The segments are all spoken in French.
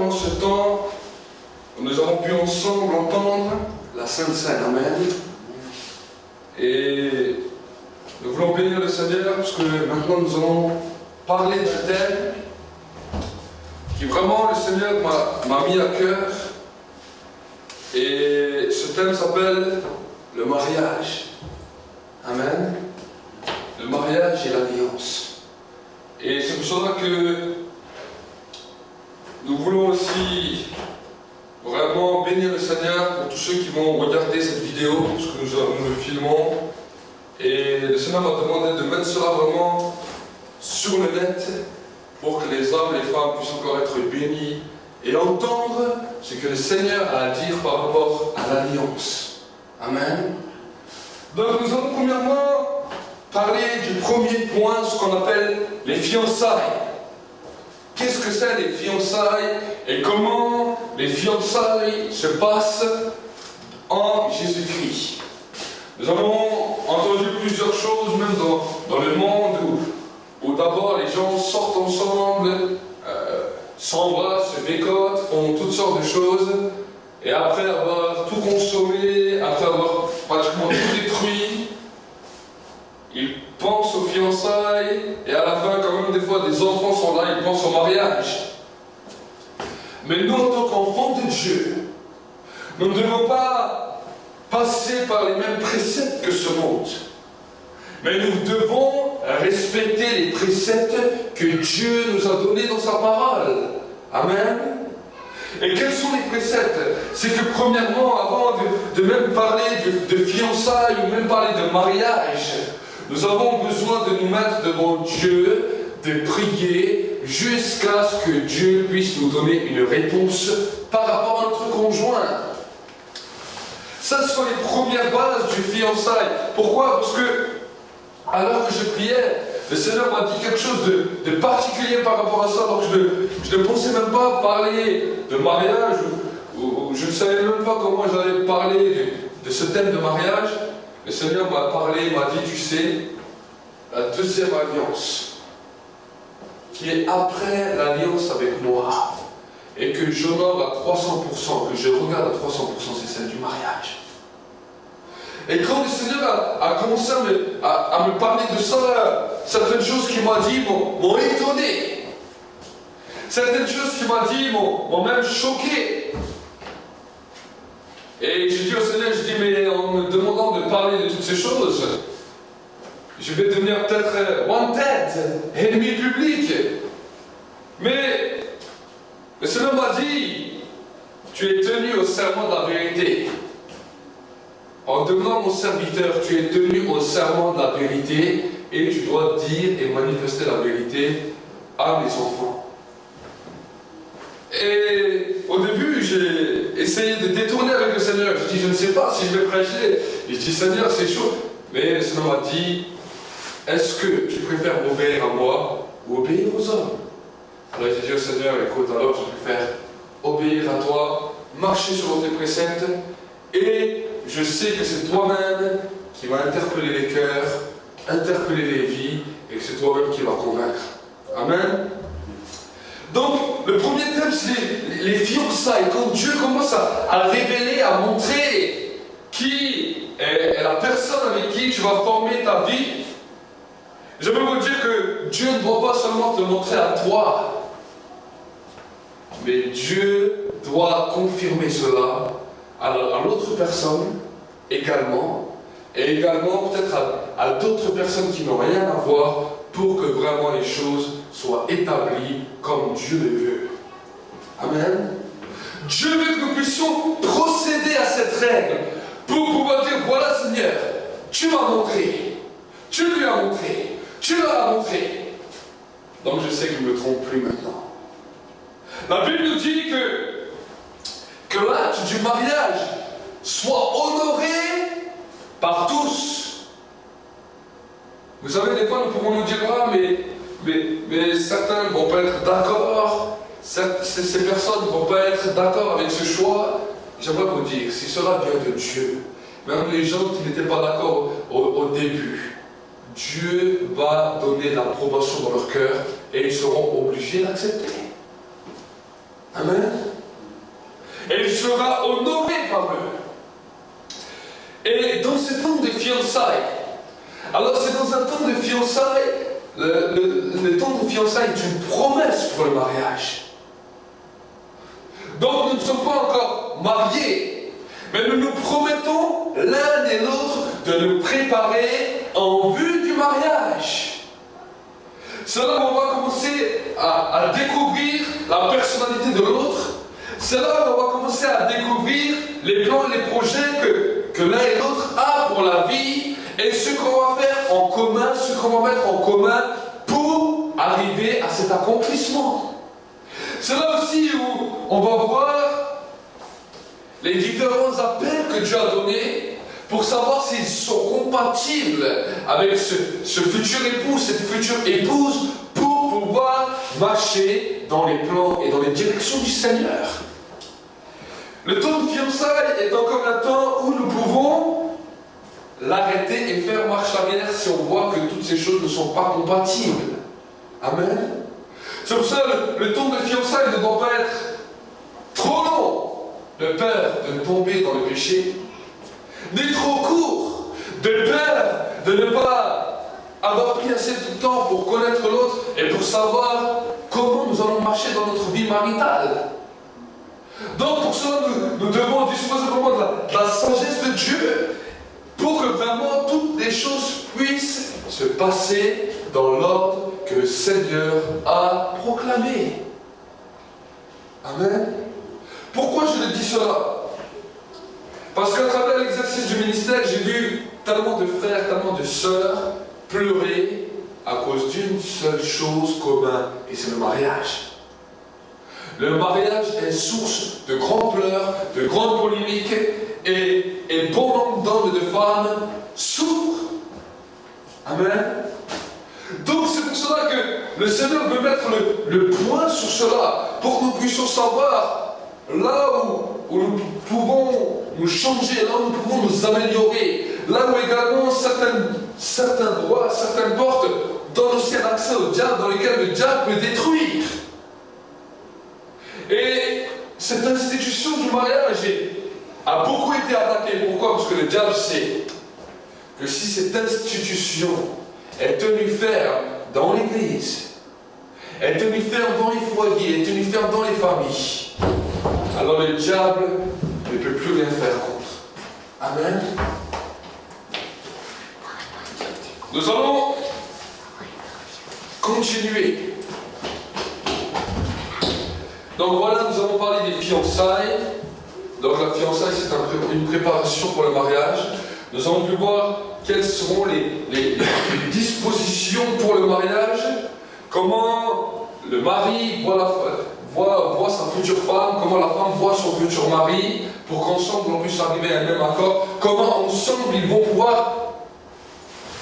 Dans ce temps, nous avons pu ensemble entendre la Sainte Seine, Amen. Et nous voulons bénir le Seigneur parce que maintenant nous allons parler d'un thème qui vraiment le Seigneur m'a mis à cœur. Et ce thème s'appelle le mariage. Amen. Le mariage et l'alliance. Et c'est pour cela que nous voulons aussi vraiment bénir le Seigneur pour tous ceux qui vont regarder cette vidéo, parce que nous le filmons. Et le Seigneur m'a demandé de mettre cela vraiment sur le net pour que les hommes et les femmes puissent encore être bénis et entendre ce que le Seigneur a à dire par rapport à l'alliance. Amen. Donc nous allons premièrement parler du premier point, ce qu'on appelle les fiançailles. Qu'est-ce que c'est les fiançailles et comment les fiançailles se passent en Jésus-Christ? Nous avons entendu plusieurs choses, même dans le monde, où d'abord les gens sortent ensemble, s'embrassent, se bécotent, font toutes sortes de choses, et après avoir tout consommé, après avoir pratiquement tout détruit, ils pensent aux fiançailles, et à la fin, quand même, des fois, des enfants sont là, ils pensent au mariage. Mais nous, en tant qu'enfants de Dieu, nous ne devons pas passer par les mêmes préceptes que ce monde. Mais nous devons respecter les préceptes que Dieu nous a donnés dans sa parole. Amen. Et quels sont les préceptes? C'est que premièrement, avant de même parler de fiançailles ou même parler de mariage, nous avons besoin de nous mettre devant Dieu, de prier jusqu'à ce que Dieu puisse nous donner une réponse par rapport à notre conjoint. Ça, ce sont les premières bases du fiançailles. Pourquoi? Parce que, alors que je priais, le Seigneur m'a dit quelque chose de particulier par rapport à ça, alors que je ne pensais même pas parler de mariage, ou je ne savais même pas comment j'allais parler de ce thème de mariage. Le Seigneur m'a parlé, m'a dit, tu sais, la deuxième alliance, qui est après l'alliance avec moi, et que j'honore à 300%, que je regarde à 300%, c'est celle du mariage. Et quand le Seigneur a commencé à me parler de ça, certaines choses qu'il m'a dit m'ont étonné. Certaines choses qu'il m'a dit m'ont même choqué. Et j'ai dit au Seigneur, je dis, mais en me demandant de parler de toutes ces choses, je vais devenir peut-être wanted, ennemi public. Mais le Seigneur m'a dit, tu es tenu au serment de la vérité. En devenant mon serviteur, tu es tenu au serment de la vérité et tu dois dire et manifester la vérité à mes enfants. Et au début, j'ai essayé de détourner avec le Seigneur. Je dis, je ne sais pas si je vais prêcher. Et je dis, Seigneur, c'est chaud. Mais le Seigneur m'a dit, est-ce que tu préfères m'obéir à moi ou obéir aux hommes? Alors j'ai dit au Seigneur, écoute, alors je préfère obéir à toi, marcher sur tes préceptes, et je sais que c'est toi-même qui va interpeller les cœurs, interpeller les vies, et que c'est toi-même qui va convaincre. Amen. Donc, le premier thème, c'est les fiançailles. Quand Dieu commence à révéler, à montrer qui est la personne avec qui tu vas former ta vie, je veux vous dire que Dieu ne doit pas seulement te montrer à toi, mais Dieu doit confirmer cela à l'autre personne également, et également peut-être à d'autres personnes qui n'ont rien à voir, pour que vraiment les choses soient établies comme Dieu le veut. Amen. Dieu veut que nous puissions procéder à cette règle pour pouvoir dire, voilà Seigneur, tu m'as montré, tu lui as montré, tu leur as montré. Donc je sais que je ne me trompe plus maintenant. La Bible nous dit que l'acte du mariage soit honoré par tous. Vous savez, des fois nous pouvons nous dire, ah mais certains ne vont pas être d'accord, ces personnes ne vont pas être d'accord avec ce choix. J'aimerais vous dire, si cela vient de Dieu, même les gens qui n'étaient pas d'accord au début, Dieu va donner l'approbation dans leur cœur et ils seront obligés d'accepter. Amen. Et il sera honoré par eux. Et dans ce temps de fiançailles, alors c'est dans un temps de fiançailles, le temps de fiançailles est une promesse pour le mariage. Donc nous ne sommes pas encore mariés, mais nous nous promettons l'un et l'autre de nous préparer en vue du mariage. C'est là où on va commencer à découvrir la personnalité de l'autre. C'est là où on va commencer à découvrir les plans et les projets que l'un et l'autre a pour la vie et ce qu'on va faire en commun, ce qu'on va mettre en commun pour arriver à cet accomplissement. C'est là aussi où on va voir les différents appels que Dieu a donnés pour savoir s'ils sont compatibles avec ce futur époux, cette future épouse, pour pouvoir marcher dans les plans et dans les directions du Seigneur. Le temps de fiançailles est encore un temps où nous pouvons l'arrêter et faire marche arrière si on voit que toutes ces choses ne sont pas compatibles. Amen. C'est pour ça que le temps de fiançailles ne doit pas être trop long, de peur de tomber dans le péché, ni trop court, de peur de ne pas avoir pris assez de temps pour connaître l'autre et pour savoir comment nous allons marcher dans notre vie maritale. Donc pour cela, nous devons disposer vraiment de la sagesse de Dieu pour que vraiment toutes les choses puissent se passer dans l'ordre que le Seigneur a proclamé. Amen. Pourquoi je le dis cela? Parce qu'à travers l'exercice du ministère, j'ai vu tellement de frères, tellement de sœurs pleurer à cause d'une seule chose commune, et c'est le mariage. Le mariage est source de grands pleurs, de grandes polémiques, et bon nombre d'hommes et de femmes souffrent. Amen. Donc c'est pour cela que le Seigneur veut mettre le point sur cela, pour que nous puissions savoir là où nous pouvons nous changer, là où nous pouvons nous améliorer, là où également certains droits, certaines portes donnent aussi un accès au diable, dans lesquelles le diable peut détruire. Et cette institution du mariage a beaucoup été attaquée. Pourquoi? Parce que le diable sait que si cette institution est tenue ferme dans l'Église, est tenue ferme dans les foyers, est tenue ferme dans les familles, alors le diable ne peut plus rien faire contre. Amen. Nous allons continuer. Donc voilà, nous avons parlé des fiançailles. Donc la fiançaille, c'est une préparation pour le mariage. Nous avons pu voir quelles seront les dispositions pour le mariage, comment le mari voit sa future femme, comment la femme voit son futur mari, pour qu'ensemble on puisse arriver à un même accord, comment ensemble ils vont pouvoir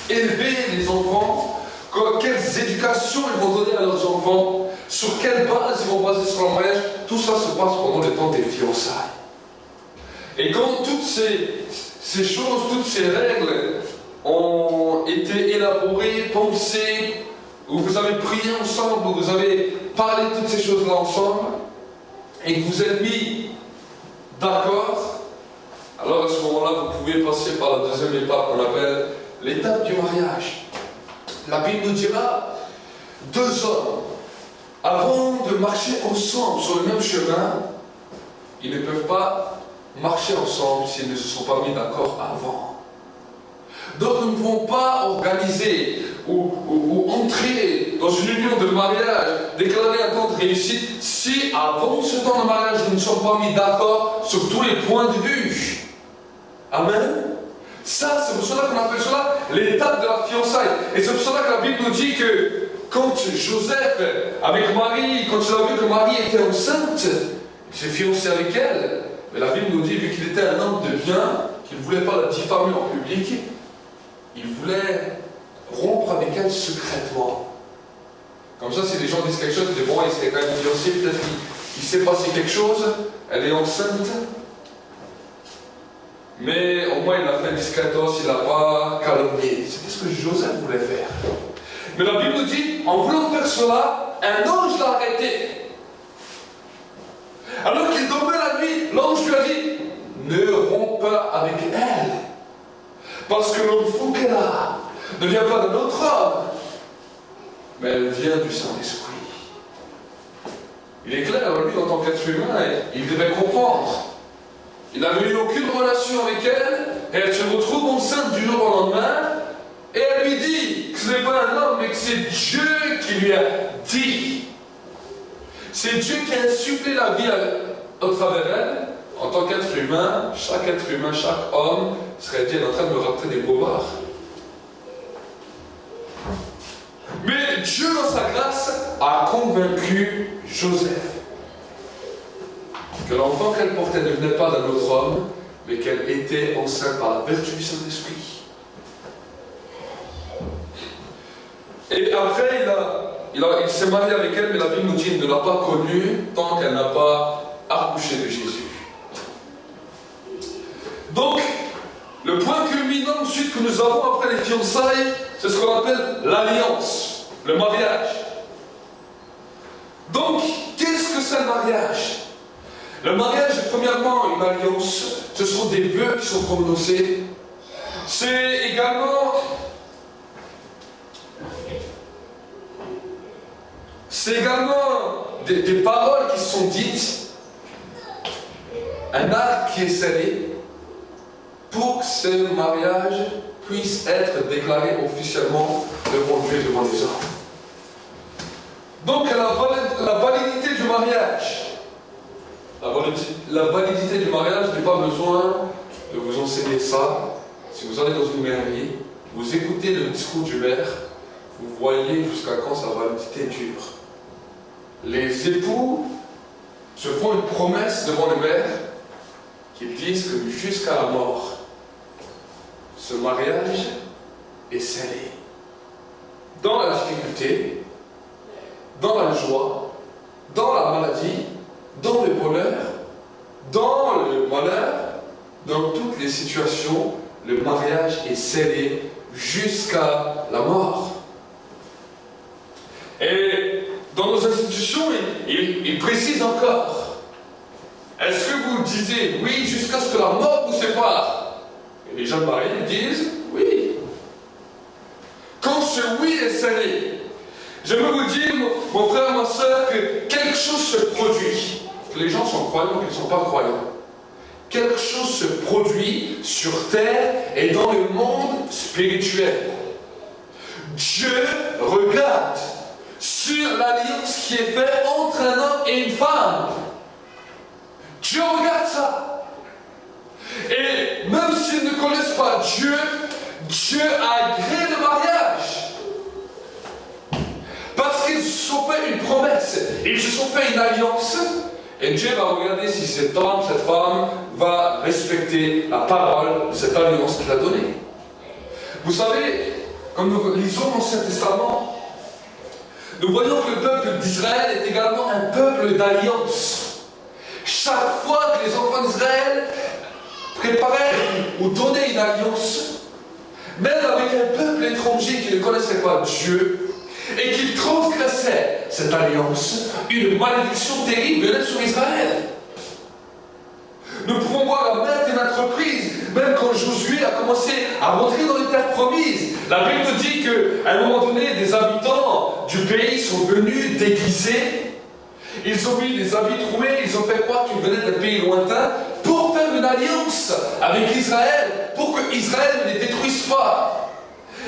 élever les enfants, quelles éducations ils vont donner à leurs enfants, sur quelle base ils vont baser sur le mariage. Tout ça se passe pendant le temps des fiançailles. Et quand toutes ces choses, toutes ces règles ont été élaborées, pensées, où vous avez prié ensemble, où vous avez parlé de toutes ces choses-là ensemble, et que vous êtes mis d'accord, alors à ce moment-là, vous pouvez passer par la deuxième étape qu'on appelle l'étape du mariage. La Bible nous dira, deux hommes, avant de marcher ensemble sur le même chemin, ils ne peuvent pas marcher ensemble s'ils ne se sont pas mis d'accord avant. Donc nous ne pouvons pas organiser ou entrer dans une union de mariage, déclarer un temps de réussite, si avant ce temps de mariage nous ne sommes pas mis d'accord sur tous les points de vue. Amen. Ça, c'est pour cela qu'on appelle cela l'étape de la fiançaille. Et c'est pour cela que la Bible nous dit que quand Joseph, avec Marie, quand il a vu que Marie était enceinte, il s'est fiancé avec elle. Mais la Bible nous dit, vu qu'il était un homme de bien, qu'il ne voulait pas la diffamer en public, il voulait rompre avec elle secrètement. Comme ça, si les gens disent quelque chose, ils disent, bon, il serait quand même fiancé, peut-être qu'il s'est passé quelque chose, elle est enceinte. Mais au moins, il l'a fait discrètement, il n'a pas calomnié. C'était ce que Joseph voulait faire. Mais la Bible nous dit, en voulant faire cela, un ange l'a arrêté. Alors qu'il dormait la nuit, l'ange lui a dit, ne romps pas avec elle. Parce que l'enfant qu'elle a ne vient pas d'un autre homme, mais elle vient du Saint-Esprit. Il est clair, lui, en tant qu'être humain, il devait comprendre. Il n'avait eu aucune relation avec elle, et elle se retrouve enceinte du jour au lendemain, et elle lui dit que ce n'est pas un homme, mais que c'est Dieu qui lui a dit. C'est Dieu qui a insufflé la vie au travers d'elle. En tant qu'être humain, chaque homme serait dit en train de me raconter des bobards. Mais Dieu, dans sa grâce, a convaincu Joseph que l'enfant qu'elle portait ne venait pas d'un autre homme, mais qu'elle était enceinte par la vertu du Saint-Esprit. Et après, il s'est marié avec elle, mais la Bible nous dit qu'il ne l'a pas connue tant qu'elle n'a pas accouché de Jésus. Donc, le point culminant ensuite que nous avons après les fiançailles, c'est ce qu'on appelle l'alliance, le mariage. Donc, qu'est-ce que c'est le mariage? Le mariage est premièrement une alliance, ce sont des vœux qui sont prononcés. C'est également des paroles qui sont dites, un acte qui est scellé, pour que ce mariage puisse être déclaré officiellement devant Dieu et devant les hommes. Donc la validité du mariage, la validité du mariage, je n'ai pas besoin de vous enseigner ça. Si vous allez dans une mairie, vous écoutez le discours du maire, vous voyez jusqu'à quand sa validité dure. Les époux se font une promesse devant le maire qu'ils disent que jusqu'à la mort, ce mariage est scellé. Dans la difficulté, dans la joie, dans la maladie, dans le bonheur, dans le malheur, dans toutes les situations, le mariage est scellé jusqu'à la mort. Et dans nos institutions, il précise encore. Est-ce que vous disiez oui jusqu'à ce que la mort vous sépare? Et les jeunes mariés disent oui. Quand ce oui est scellé, je veux vous dire, mon frère, ma soeur, que quelque chose se produit. Que les gens sont croyants ou qu'ils ne sont pas croyants. Quelque chose se produit sur terre et dans le monde spirituel. Dieu regarde sur l'alliance qui est faite entre un homme et une femme. Dieu regarde ça. Et même s'ils ne connaissent pas Dieu, Dieu a agréé le mariage. Parce qu'ils se sont fait une promesse, ils se sont fait une alliance. Et Dieu va regarder si cet homme, cette femme, va respecter la parole de cette alliance qu'il a donnée. Vous savez, comme nous lisons l'Ancien Testament, nous voyons que le peuple d'Israël est également un peuple d'alliance. Chaque fois que les enfants d'Israël préparaient ou donnaient une alliance, même avec un peuple étranger qui ne connaissait pas Dieu, et qui transgressait cette alliance, une malédiction terrible venait sur Israël. Nous pouvons voir à maintes et maintes reprises, même quand Josué a commencé à rentrer dans les terres promises. La Bible nous dit qu'à un moment donné, des habitants du pays sont venus déguisés. Ils ont mis des habits troués, ils ont fait croire qu'ils venaient d'un pays lointain pour faire une alliance avec Israël, pour que Israël ne les détruise pas.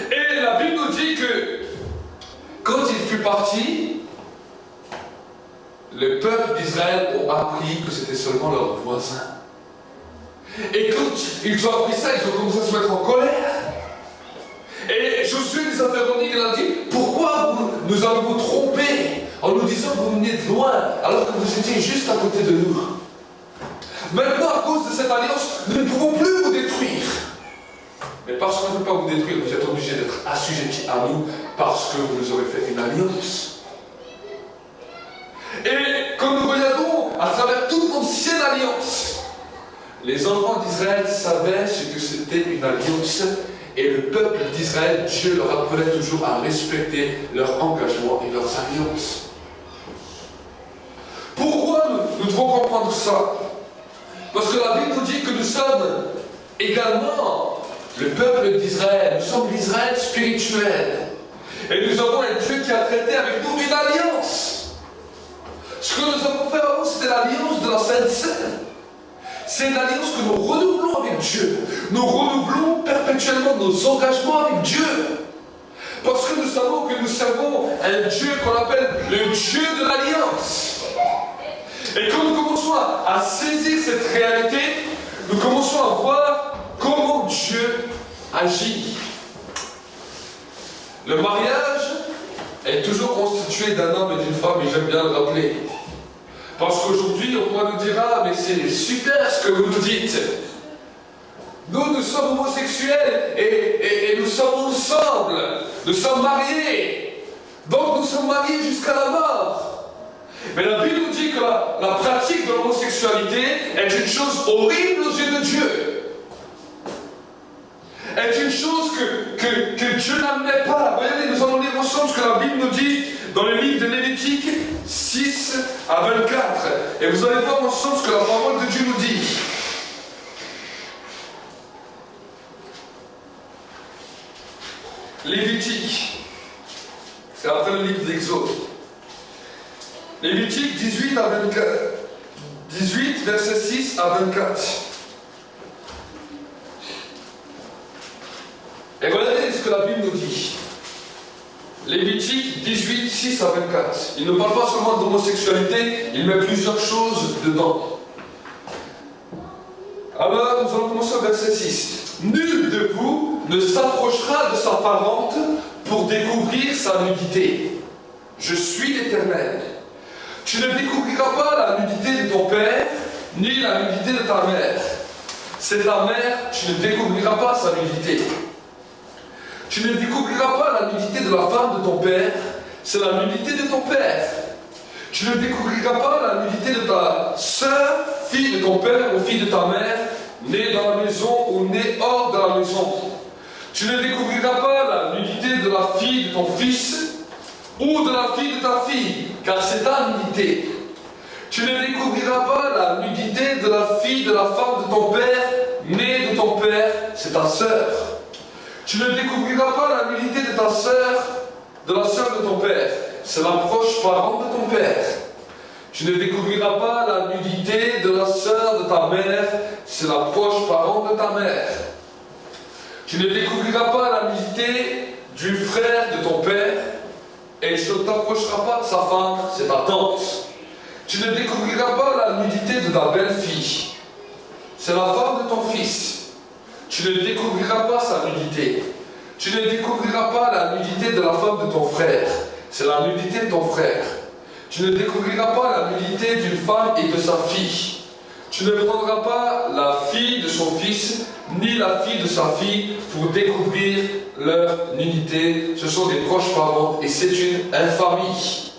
Et la Bible nous dit que quand il fut parti, le peuple d'Israël a appris que c'était seulement leurs voisins. Et quand ils ont appris ça, ils ont commencé à se mettre en colère. Et Josué les a fait revenir, il a dit, pourquoi nous avez-vous trompés en nous disant que vous veniez de loin, alors que vous étiez juste à côté de nous? Maintenant, à cause de cette alliance, nous ne pouvons plus vous détruire. Mais parce qu'on ne peut pas vous détruire, vous êtes obligés d'être assujettis à nous, parce que vous nous aurez fait une alliance. Et comme nous regardons à travers toute l'ancienne alliance, les enfants d'Israël savaient ce que c'était une alliance, et le peuple d'Israël, Dieu leur appelait toujours à respecter leur engagement et leurs alliances. Pourquoi Nous devons comprendre ça. Parce que la Bible nous dit que nous sommes également le peuple d'Israël. Nous sommes l'Israël spirituel. Et nous avons un Dieu qui a traité avec nous une alliance. Ce que nous avons fait avant, c'était l'alliance de la Sainte Seine. C'est une alliance que nous renouvelons avec Dieu. Nous renouvelons perpétuellement nos engagements avec Dieu. Parce que nous savons que nous servons un Dieu qu'on appelle le Dieu de l'alliance. Et quand nous commençons à saisir cette réalité, nous commençons à voir comment Dieu agit. Le mariage est toujours constitué d'un homme et d'une femme, et j'aime bien le rappeler. Parce qu'aujourd'hui, on pourra nous dire, ah, mais c'est super ce que vous nous dites. Nous sommes homosexuels et nous sommes ensemble. Nous sommes mariés. Donc nous sommes mariés jusqu'à la mort. Mais la Bible nous dit que la pratique de l'homosexualité est une chose horrible aux yeux de Dieu. Est une chose que Dieu n'admet pas. Regardez, nous allons lire ensemble ce que la Bible nous dit dans le livre de Lévitique 6 à 24. Et vous allez voir ensemble ce que la parole de Dieu nous dit. Lévitique, c'est après le livre d'Exode. Lévitique 18 à 24. 18, verset 6 à 24. Et regardez ce que la Bible nous dit. Lévitique 18, 6 à 24. Il ne parle pas seulement d'homosexualité, il met plusieurs choses dedans. Alors, nous allons commencer au verset 6. Nul de vous ne s'approchera de sa parente pour découvrir sa nudité. Je suis l'Éternel. Tu ne découvriras pas la nudité de ton père, ni la nudité de ta mère. C'est ta mère, tu ne découvriras pas sa nudité. Tu ne découvriras pas la nudité de la femme de ton père, c'est la nudité de ton père. Tu ne découvriras pas la nudité de ta sœur, fille de ton père ou fille de ta mère, née dans la maison ou née hors de la maison. Tu ne découvriras pas la nudité de la fille de ton fils ou de la fille de ta fille, car c'est ta nudité. Tu ne découvriras pas la nudité de la fille de la femme de ton père, née de ton père, c'est ta sœur. Tu ne découvriras pas la nudité de ta sœur, de la sœur de ton père, c'est la proche parente de ton père. Tu ne découvriras pas la nudité de la sœur de ta mère, c'est la proche parente de ta mère. Tu ne découvriras pas la nudité du frère de ton père, et tu ne t'approcheras pas de sa femme, c'est ta tante. Tu ne découvriras pas la nudité de ta belle-fille, c'est la femme de ton fils. Tu ne découvriras pas sa nudité. Tu ne découvriras pas la nudité de la femme de ton frère, c'est la nudité de ton frère. Tu ne découvriras pas la nudité d'une femme et de sa fille. Tu ne prendras pas la fille de son fils, ni la fille de sa fille, pour découvrir leur nudité. Ce sont des proches parents et c'est une infamie.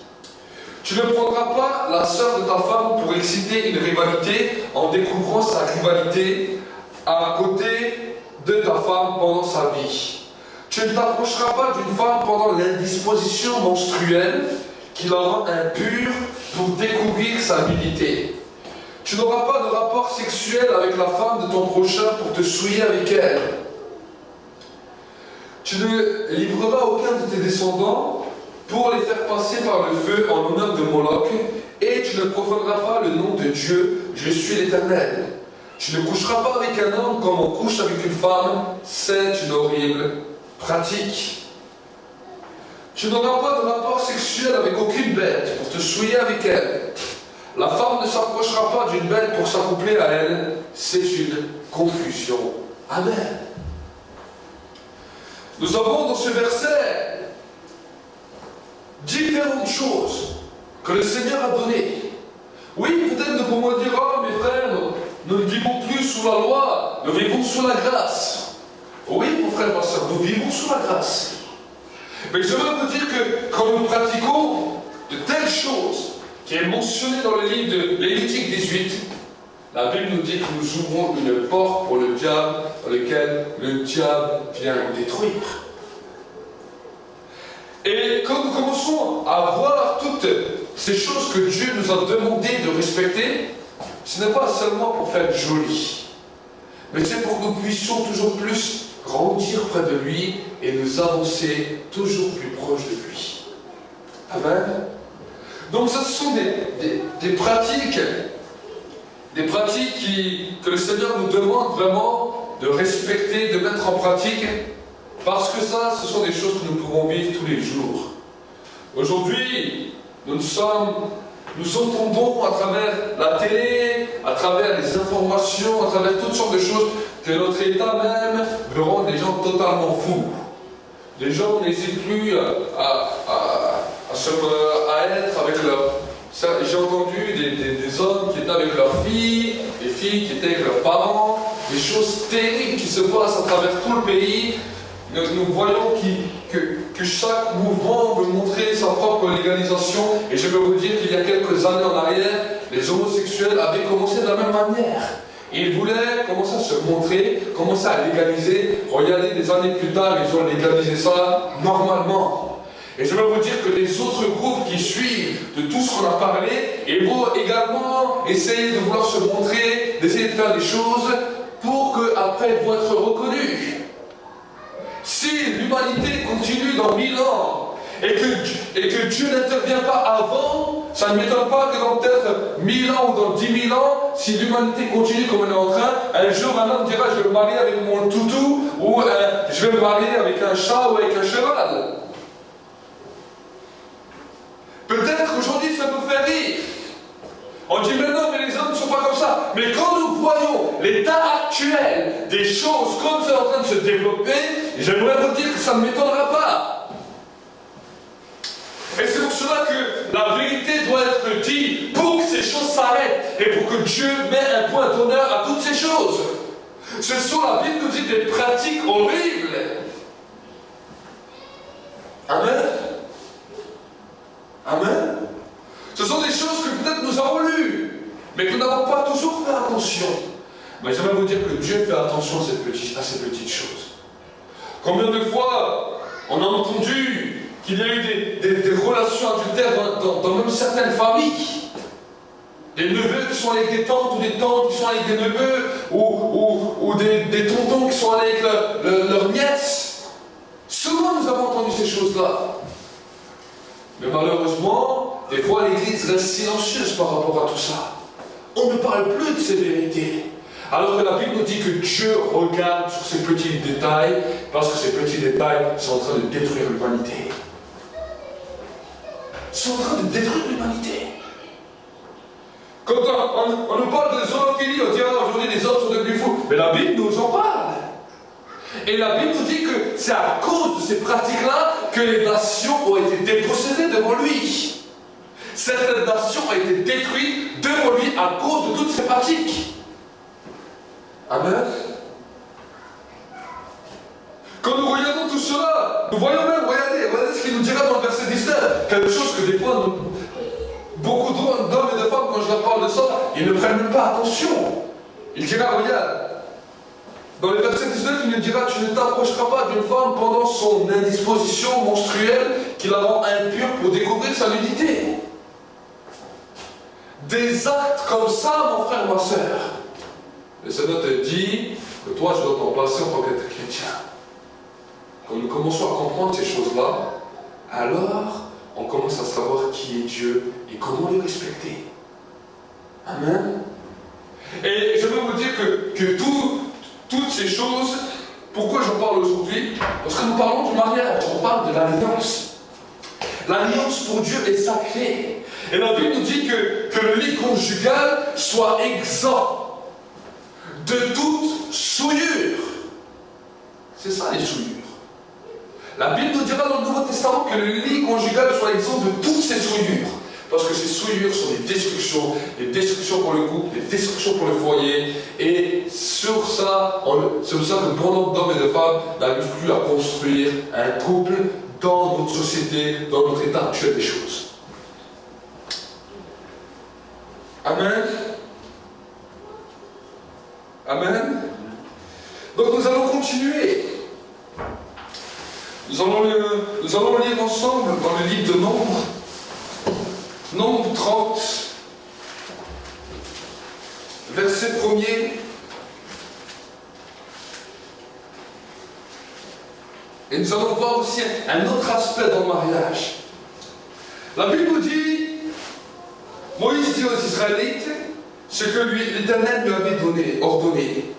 Tu ne prendras pas la sœur de ta femme pour exciter une rivalité en découvrant sa rivalité à côté de ta femme pendant sa vie. Tu ne t'approcheras pas d'une femme pendant l'indisposition menstruelle qui la rend impure pour découvrir sa nudité. Tu n'auras pas de rapport sexuel avec la femme de ton prochain pour te souiller avec elle. Tu ne livreras aucun de tes descendants pour les faire passer par le feu en l'honneur de Moloch, et tu ne profaneras pas le nom de Dieu, je suis l'Éternel. Tu ne coucheras pas avec un homme comme on couche avec une femme, c'est une horrible pratique. Tu n'auras pas de rapport sexuel avec aucune bête pour te souiller avec elle. La femme ne s'approchera pas d'une bête pour s'accoupler à elle, c'est une confusion. Amen. Nous avons dans ce verset différentes choses que le Seigneur a données. Oui, peut-être nous pouvons dire, oh mes frères, nous ne vivons plus sous la loi, nous vivons sous la grâce. Oui, mon frère, ma soeur, nous vivons sous la grâce. Mais je veux vous dire que quand nous pratiquons de telles choses, qui est mentionné dans le livre de Lévitique 18, la Bible nous dit que nous ouvrons une porte pour le diable, dans laquelle le diable vient nous détruire. Et quand nous commençons à voir toutes ces choses que Dieu nous a demandé de respecter, ce n'est pas seulement pour faire joli, mais c'est pour que nous puissions toujours plus grandir près de lui et nous avancer toujours plus proche de lui. Amen. Donc ce sont des pratiques que le Seigneur nous demande vraiment de respecter, de mettre en pratique, parce que ça, ce sont des choses que nous pouvons vivre tous les jours. Aujourd'hui, nous entendons à travers la télé, à travers les informations, à travers toutes sortes de choses, que notre État même veut rendre les gens totalement fous. Les gens n'hésitent plus à être avec leur... J'ai entendu des hommes qui étaient avec leurs filles, des filles qui étaient avec leurs parents, des choses terribles qui se passent à travers tout le pays. Nous voyons que chaque mouvement veut montrer sa propre légalisation. Et je peux vous dire qu'il y a quelques années en arrière, les homosexuels avaient commencé de la même manière. Ils voulaient commencer à se montrer, commencer à légaliser. Regardez, des années plus tard, ils ont légalisé ça normalement. Et je vais vous dire que les autres groupes qui suivent de tout ce qu'on a parlé, ils vont également essayer de vouloir se montrer, d'essayer de faire des choses pour qu'après ils vont être reconnus. Si l'humanité continue dans 1000 ans et que Dieu n'intervient pas avant, ça ne m'étonne pas que dans peut-être 1000 ans ou dans 10 000 ans, si l'humanité continue comme elle est en train, un jour un homme dira je vais me marier avec mon toutou ou je vais me marier avec un chat ou avec un cheval. Peut-être qu'aujourd'hui ça peut faire rire. On dit mais non, mais les hommes ne sont pas comme ça. Mais quand nous voyons l'état actuel des choses comme c'est en train de se développer, j'aimerais vous dire que ça ne m'étonnera pas. Et c'est pour cela que la vérité doit être dite pour que ces choses s'arrêtent et pour que Dieu mette un point d'honneur à toutes ces choses. Ce sont, la Bible nous dit, des pratiques horribles. Amen. Amen. Ce sont des choses que peut-être nous avons lues, mais que nous n'avons pas toujours fait attention. Mais j'aimerais vous dire que Dieu fait attention à ces petites choses. Combien de fois on a entendu qu'il y a eu des relations adultères dans même certaines familles. Des neveux qui sont avec des tantes, ou des tantes qui sont avec des neveux, ou des tontons qui sont avec leurs nièces. Souvent nous avons entendu ces choses-là. Mais malheureusement, des fois l'Église reste silencieuse par rapport à tout ça. On ne parle plus de ces vérités. Alors que la Bible nous dit que Dieu regarde sur ces petits détails, parce que ces petits détails sont en train de détruire l'humanité. Ils sont en train de détruire l'humanité. Quand on nous parle de zoophilie, on dit aujourd'hui les hommes sont devenus fous. Mais la Bible nous en parle. Et la Bible nous dit que c'est à cause de ces pratiques-là que les nations ont été dépossédées devant lui. Certaines nations ont été détruites devant lui à cause de toutes ces pratiques. Amen. Quand nous regardons tout cela, nous voyons même, regardez ce qu'il nous dira dans le verset 19. Quelque chose que des fois, beaucoup d'hommes et de femmes, quand je leur parle de ça, ils ne prennent même pas attention. Il dira, regarde, dans le verset 19, il nous dira, tu ne t'approcheras pas d'une femme pendant son indisposition menstruelle qui la rend impure pour découvrir sa nudité. Des actes comme ça, mon frère, ma soeur. Le Seigneur te dit que toi, je dois t'en passer en tant qu'être chrétien. Quand nous commençons à comprendre ces choses-là, alors on commence à savoir qui est Dieu et comment le respecter. Amen. Et je veux vous dire que toutes ces choses, pourquoi j'en parle aujourd'hui? Parce que nous parlons du mariage, on parle de l'alliance. L'alliance pour Dieu est sacrée. Et la Bible nous dit que le lit conjugal soit exempt de toute souillure. C'est ça les souillures. La Bible nous dira dans le Nouveau Testament que le lit conjugal soit exempt de toutes ces souillures. Parce que ces souillures sont des destructions pour le couple, des destructions pour le foyer. Et sur ça, c'est pour ça que bon nombre d'hommes et de femmes n'arrivent plus à construire un couple dans notre société, dans notre état actuel des choses. Amen. Amen. Donc nous allons continuer. Nous allons lire ensemble dans le livre de Nombres. Nombre 30, verset 1er. Et nous allons voir aussi un autre aspect dans le mariage. La Bible nous dit, Moïse dit aux Israélites ce que l'Éternel lui avait ordonné.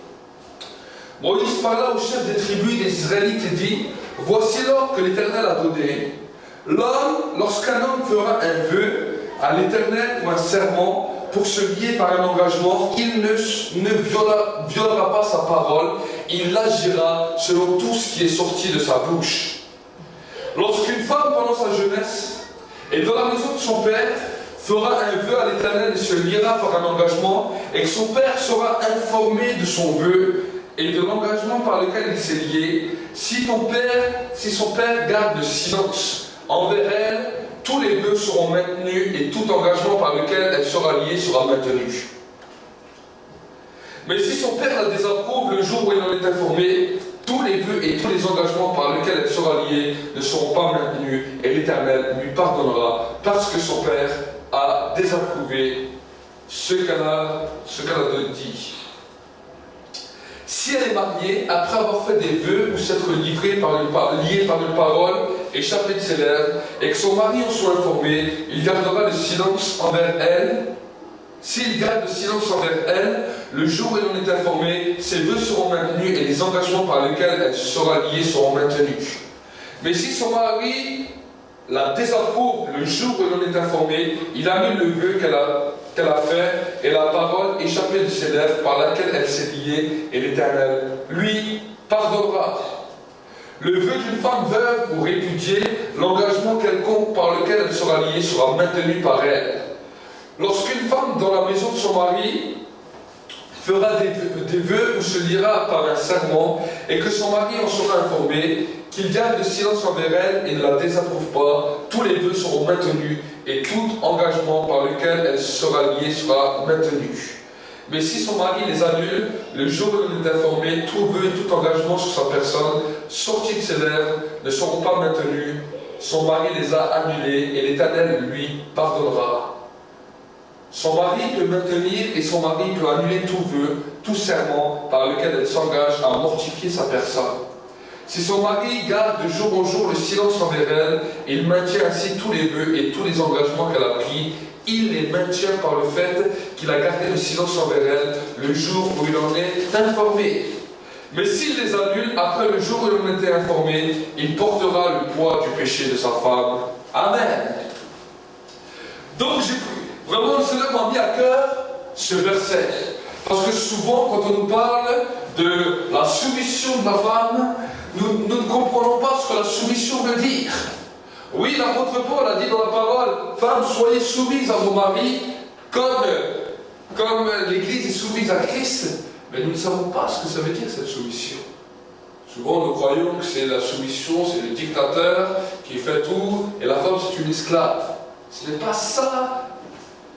Moïse parla au chef des tribus des Israélites et dit, voici l'ordre que l'Éternel a donné. Lorsqu'un homme fera un vœu à l'Éternel ou un serment pour se lier par un engagement, il ne violera pas sa parole, il agira selon tout ce qui est sorti de sa bouche. Lorsqu'une femme pendant sa jeunesse est dans la maison de son père, fera un vœu à l'Éternel et se liera par un engagement, et que son père sera informé de son vœu et de l'engagement par lequel il s'est lié, si son père garde le silence envers elle, tous les vœux seront maintenus et tout engagement par lequel elle sera liée sera maintenu. Mais si son père la désapprouve le jour où elle en est informée, tous les vœux et tous les engagements par lesquels elle sera liée ne seront pas maintenus et l'Éternel lui pardonnera parce que son père a désapprouvé ce qu'elle a dit. Si elle est mariée, après avoir fait des vœux ou s'être liée par une parole échappée de ses lèvres, et que son mari en soit informé, il gardera le silence envers elle. S'il garde le silence envers elle, le jour où elle en est informée, ses vœux seront maintenus et les engagements par lesquels elle sera liée seront maintenus. Mais si son mari la désapprouve le jour où elle en est informée, il annule le vœu qu'elle a fait et la parole échappée de ses lèvres par laquelle elle s'est liée, et l'Éternel lui pardonnera. Le vœu d'une femme veuve ou répudiée, l'engagement quelconque par lequel elle sera liée sera maintenu par elle. Lorsqu'une femme dans la maison de son mari fera des vœux ou se liera par un serment, et que son mari en sera informé, qu'il garde le silence envers elle et ne la désapprouve pas, tous les vœux seront maintenus et tout engagement par lequel elle sera liée sera maintenu. Mais si son mari les annule, le jour où elle est informée, tout vœu et tout engagement sur sa personne, sortis de ses lèvres, ne seront pas maintenus. Son mari les a annulés et l'Éternel lui pardonnera. Son mari peut maintenir et son mari peut annuler tout vœu, tout serment par lequel elle s'engage à mortifier sa personne. Si son mari garde de jour en jour le silence envers elle, il maintient ainsi tous les vœux et tous les engagements qu'elle a pris, il les maintient par le fait qu'il a gardé le silence envers elle le jour où il en est informé. Mais s'il les annule, après le jour où il en était informé, il portera le poids du péché de sa femme. Amen. Donc vraiment, le Seigneur m'a mis à cœur ce verset. Parce que souvent, quand on nous parle de la soumission de la femme, nous ne comprenons pas ce que la soumission veut dire. Oui, l'apôtre Paul a dit dans la parole, femmes, soyez soumises à vos maris comme l'Église est soumise à Christ. Mais nous ne savons pas ce que ça veut dire, cette soumission. Souvent, nous croyons que c'est la soumission, c'est le dictateur qui fait tout, et la femme, c'est une esclave. Ce n'est pas ça,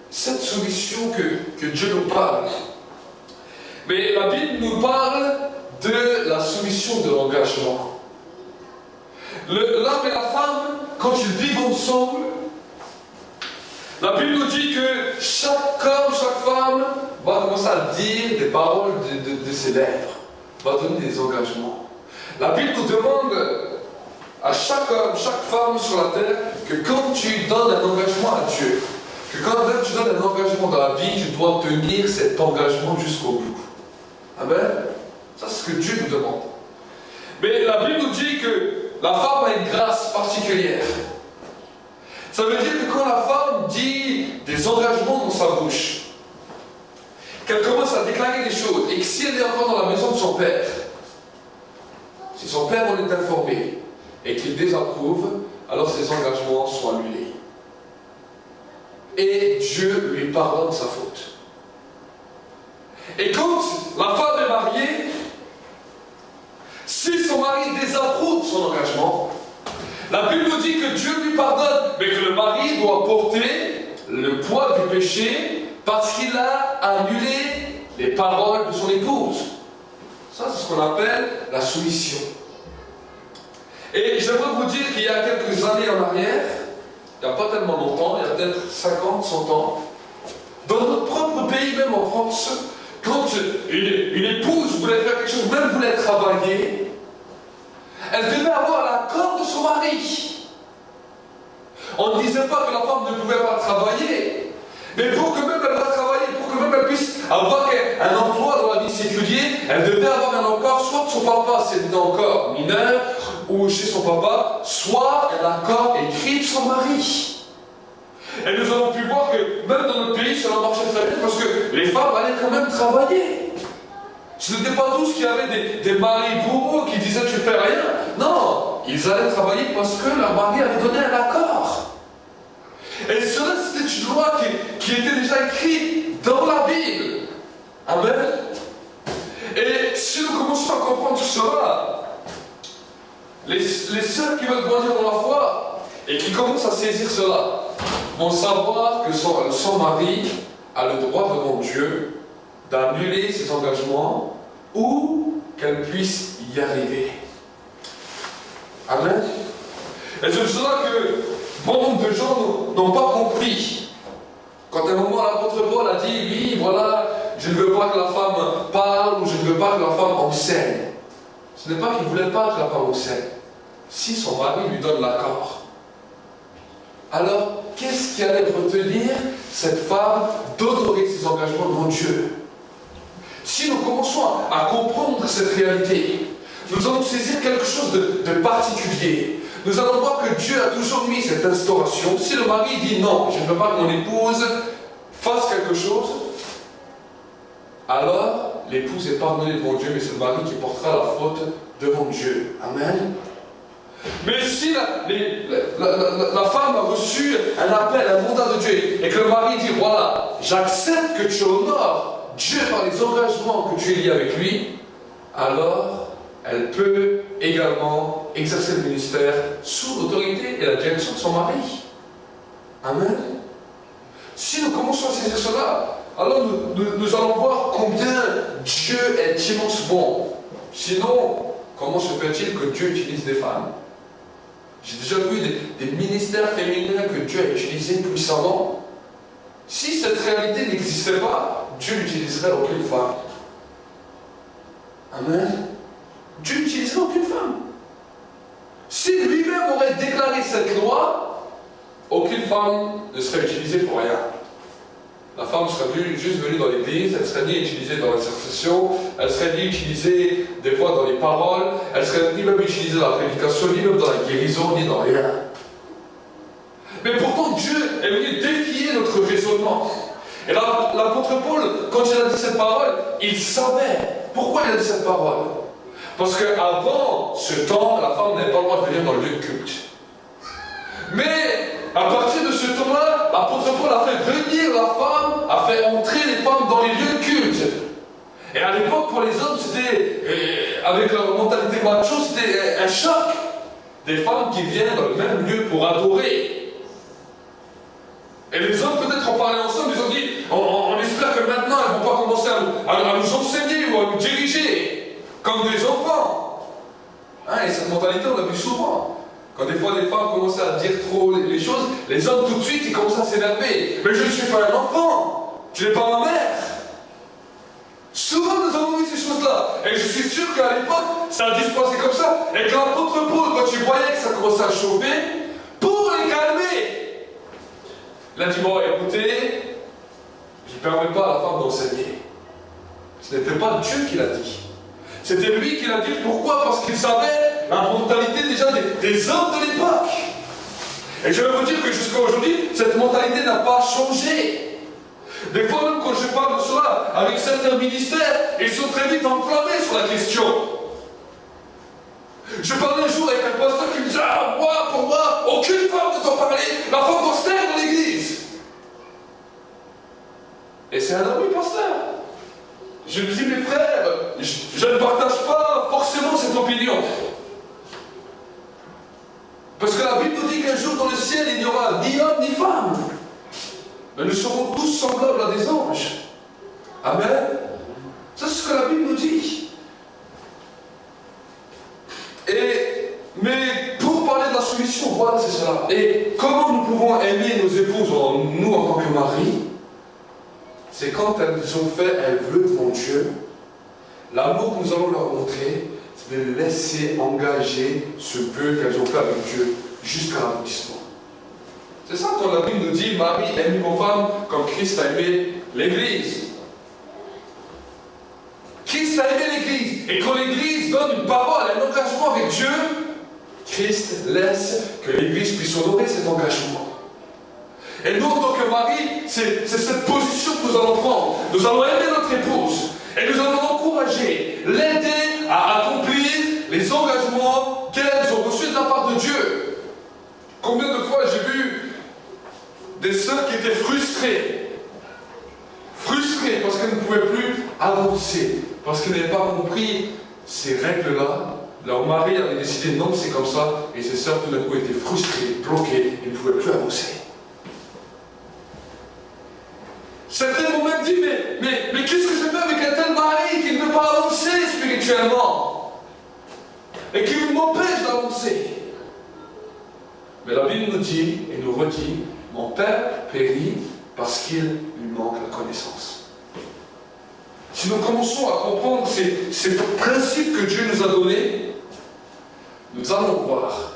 cette soumission que Dieu nous parle. Mais la Bible nous parle de la soumission de l'engagement. L'homme et la femme, quand ils vivent ensemble, la Bible nous dit que chaque homme, chaque femme va commencer à dire des paroles de ses lèvres, va donner des engagements. La Bible nous demande à chaque homme, chaque femme sur la terre, que quand tu donnes un engagement à Dieu, que quand tu donnes un engagement dans la vie, tu dois tenir cet engagement jusqu'au bout. Amen. Ça, c'est ce que Dieu nous demande. Mais la Bible nous dit que la femme a une grâce particulière. Ça veut dire que quand la femme dit des engagements dans sa bouche, qu'elle commence à déclarer des choses, et que si elle est encore dans la maison de son père, si son père en est informé, et qu'il désapprouve, alors ses engagements sont annulés. Et Dieu lui pardonne sa faute. Et quand la femme est mariée, si son mari désapprouve son engagement, la Bible nous dit que Dieu lui pardonne, mais que le mari doit porter le poids du péché parce qu'il a annulé les paroles de son épouse. Ça, c'est ce qu'on appelle la soumission. Et j'aimerais vous dire qu'il y a quelques années en arrière, il n'y a pas tellement longtemps, il y a peut-être 50, 100 ans, dans notre propre pays, même en France, quand une épouse voulait faire quelque chose, même voulait travailler, elle devait avoir l'accord de son mari. On ne disait pas que la femme ne pouvait pas travailler, mais pour que même elle va travailler, pour que même elle puisse avoir un emploi dans la vie séculière, elle devait avoir un accord, soit de son papa, si elle était encore mineure, ou chez son papa, soit un accord écrit de son mari. Et nous avons pu voir que même dans notre pays, cela marchait très bien, parce que les femmes allaient quand même travailler. Ce n'était pas tous qui avaient des maris bourreaux qui disaient tu fais rien. Non, ils allaient travailler parce que leur mari avait donné un accord. Et cela, c'était une loi qui était déjà écrite dans la Bible. Amen. Et si nous commençons à comprendre tout cela, les sœurs qui veulent grandir dans la foi et qui commencent à saisir cela vont savoir que son mari a le droit devant Dieu d'annuler ses engagements ou qu'elle puisse y arriver. Amen. Et c'est pour cela que bon nombre de gens n'ont pas compris. Quand à un moment l'apôtre Paul a dit, oui, voilà, je ne veux pas que la femme parle ou je ne veux pas que la femme enseigne. Ce n'est pas qu'il ne voulait pas que la femme enseigne. Si son mari lui donne l'accord. Alors, qu'est-ce qui allait retenir cette femme d'honorer ses engagements devant Dieu? Si nous commençons à comprendre cette réalité, nous allons saisir quelque chose de particulier. Nous allons voir que Dieu a toujours mis cette instauration. Si le mari dit non, je ne veux pas que mon épouse fasse quelque chose, alors l'épouse est pardonnée devant Dieu, mais c'est le mari qui portera la faute devant Dieu. Amen. Mais si la femme a reçu un appel, un mandat de Dieu, et que le mari dit, voilà, j'accepte que tu honores Dieu par les engagements que tu es lié avec lui, alors elle peut également exercer le ministère sous l'autorité et la direction de son mari. Amen. Si nous commençons à saisir cela, alors nous allons voir combien Dieu est immense bon. Sinon, comment se fait-il que Dieu utilise des femmes? J'ai déjà vu des ministères féminins que Dieu a utilisés puissamment. Si cette réalité n'existait pas, Dieu n'utiliserait aucune femme. Amen. Dieu n'utiliserait aucune femme. Si lui-même aurait déclaré cette loi, aucune femme ne serait utilisée pour rien. La femme serait juste venue dans l'église, elle serait ni utilisée dans les intercessions, elle serait ni utilisée des fois dans les paroles, elle serait ni même utilisée dans la prédication, ni même dans la guérison, ni dans rien. Mais pourtant Dieu est venu défier notre raisonnement. Et l'apôtre Paul, quand il a dit cette parole, il savait. Pourquoi il a dit cette parole? Parce qu'avant ce temps, la femme n'avait pas le droit de venir dans le lieu de culte. Mais à partir de ce temps-là, l'apôtre Paul a fait venir la femme, a fait entrer les femmes dans les lieux de culte. Et à l'époque, pour les hommes, c'était, avec leur mentalité macho, c'était un choc. Des femmes qui viennent dans le même lieu pour adorer. Et les hommes peut-être en parlaient ensemble, ils ont dit, on espère que maintenant elles ne vont pas commencer à nous enseigner ou à nous diriger, comme des enfants. Hein, et cette mentalité, on l'a vu souvent. Quand des fois les femmes commençaient à dire trop les choses, les hommes tout de suite, ils commencent à s'énerver. Mais je ne suis pas un enfant, tu n'es pas ma mère. Souvent nous avons vu ces choses-là. Et je suis sûr qu'à l'époque, ça a dû se passer comme ça. Et que l'apôtre Paul, quand il voyait que ça commençait à chauffer, pour les calmer, il a dit, bon, écoutez, je ne permets pas à la femme d'enseigner. Ce n'était pas Dieu qui l'a dit. C'était lui qui l'a dit. Pourquoi? Parce qu'il savait la mentalité déjà des hommes de l'époque. Et je vais vous dire que jusqu'à aujourd'hui, cette mentalité n'a pas changé. Des fois même quand je parle de cela avec certains ministères, ils sont très vite enflammés sur la question. Je parlais un jour avec un pasteur qui me disait, ah, moi, pour moi, aucune femme ne doit parler, la femme doit se taire dans l'église. Et c'est un ami pasteur. Je lui dis, mes frères, je ne partage pas forcément cette opinion. Parce que la Bible nous dit qu'un jour dans le ciel, il n'y aura ni homme ni femme. Mais nous serons tous semblables à des anges. Amen. Ça, c'est ce que la Bible nous dit. Mais pour parler de la soumission, position, voilà, c'est cela. Et comment nous pouvons aimer nos épouses, nous en tant que mari? C'est quand elles ont fait un vœu devant Dieu. L'amour que nous allons leur montrer, c'est de les laisser engager ce vœu qu'elles ont fait avec Dieu jusqu'à l'aboutissement. C'est ça quand la Bible nous dit, Marie, aime vos femmes comme Christ a aimé l'Église. Christ a aimé l'Église. Et quand l'Église donne une parole, un engagement avec Dieu, Christ laisse que l'Église puisse honorer cet engagement. Et nous, en tant que mari, c'est cette position que nous allons prendre. Nous allons aimer notre épouse. Et nous allons l'encourager, l'aider à accomplir les engagements qu'elles ont reçus de la part de Dieu. Combien de fois j'ai vu des sœurs qui étaient frustrées parce qu'elles ne pouvaient plus avancer, parce qu'elles n'avaient pas compris ces règles-là. Leur mari avait décidé non, c'est comme ça, et ces sœurs tout d'un coup étaient frustrées, bloquées, et ne pouvaient plus avancer. Certains m'ont même dit, mais qu'est-ce que je fais avec un tel mari qui ne veut pas avancer spirituellement et qui m'empêche d'avancer? Mais la Bible nous dit et nous redit, mon père périt parce qu'il lui manque la connaissance. Si nous commençons à comprendre ces principes que Dieu nous a donnés, nous allons voir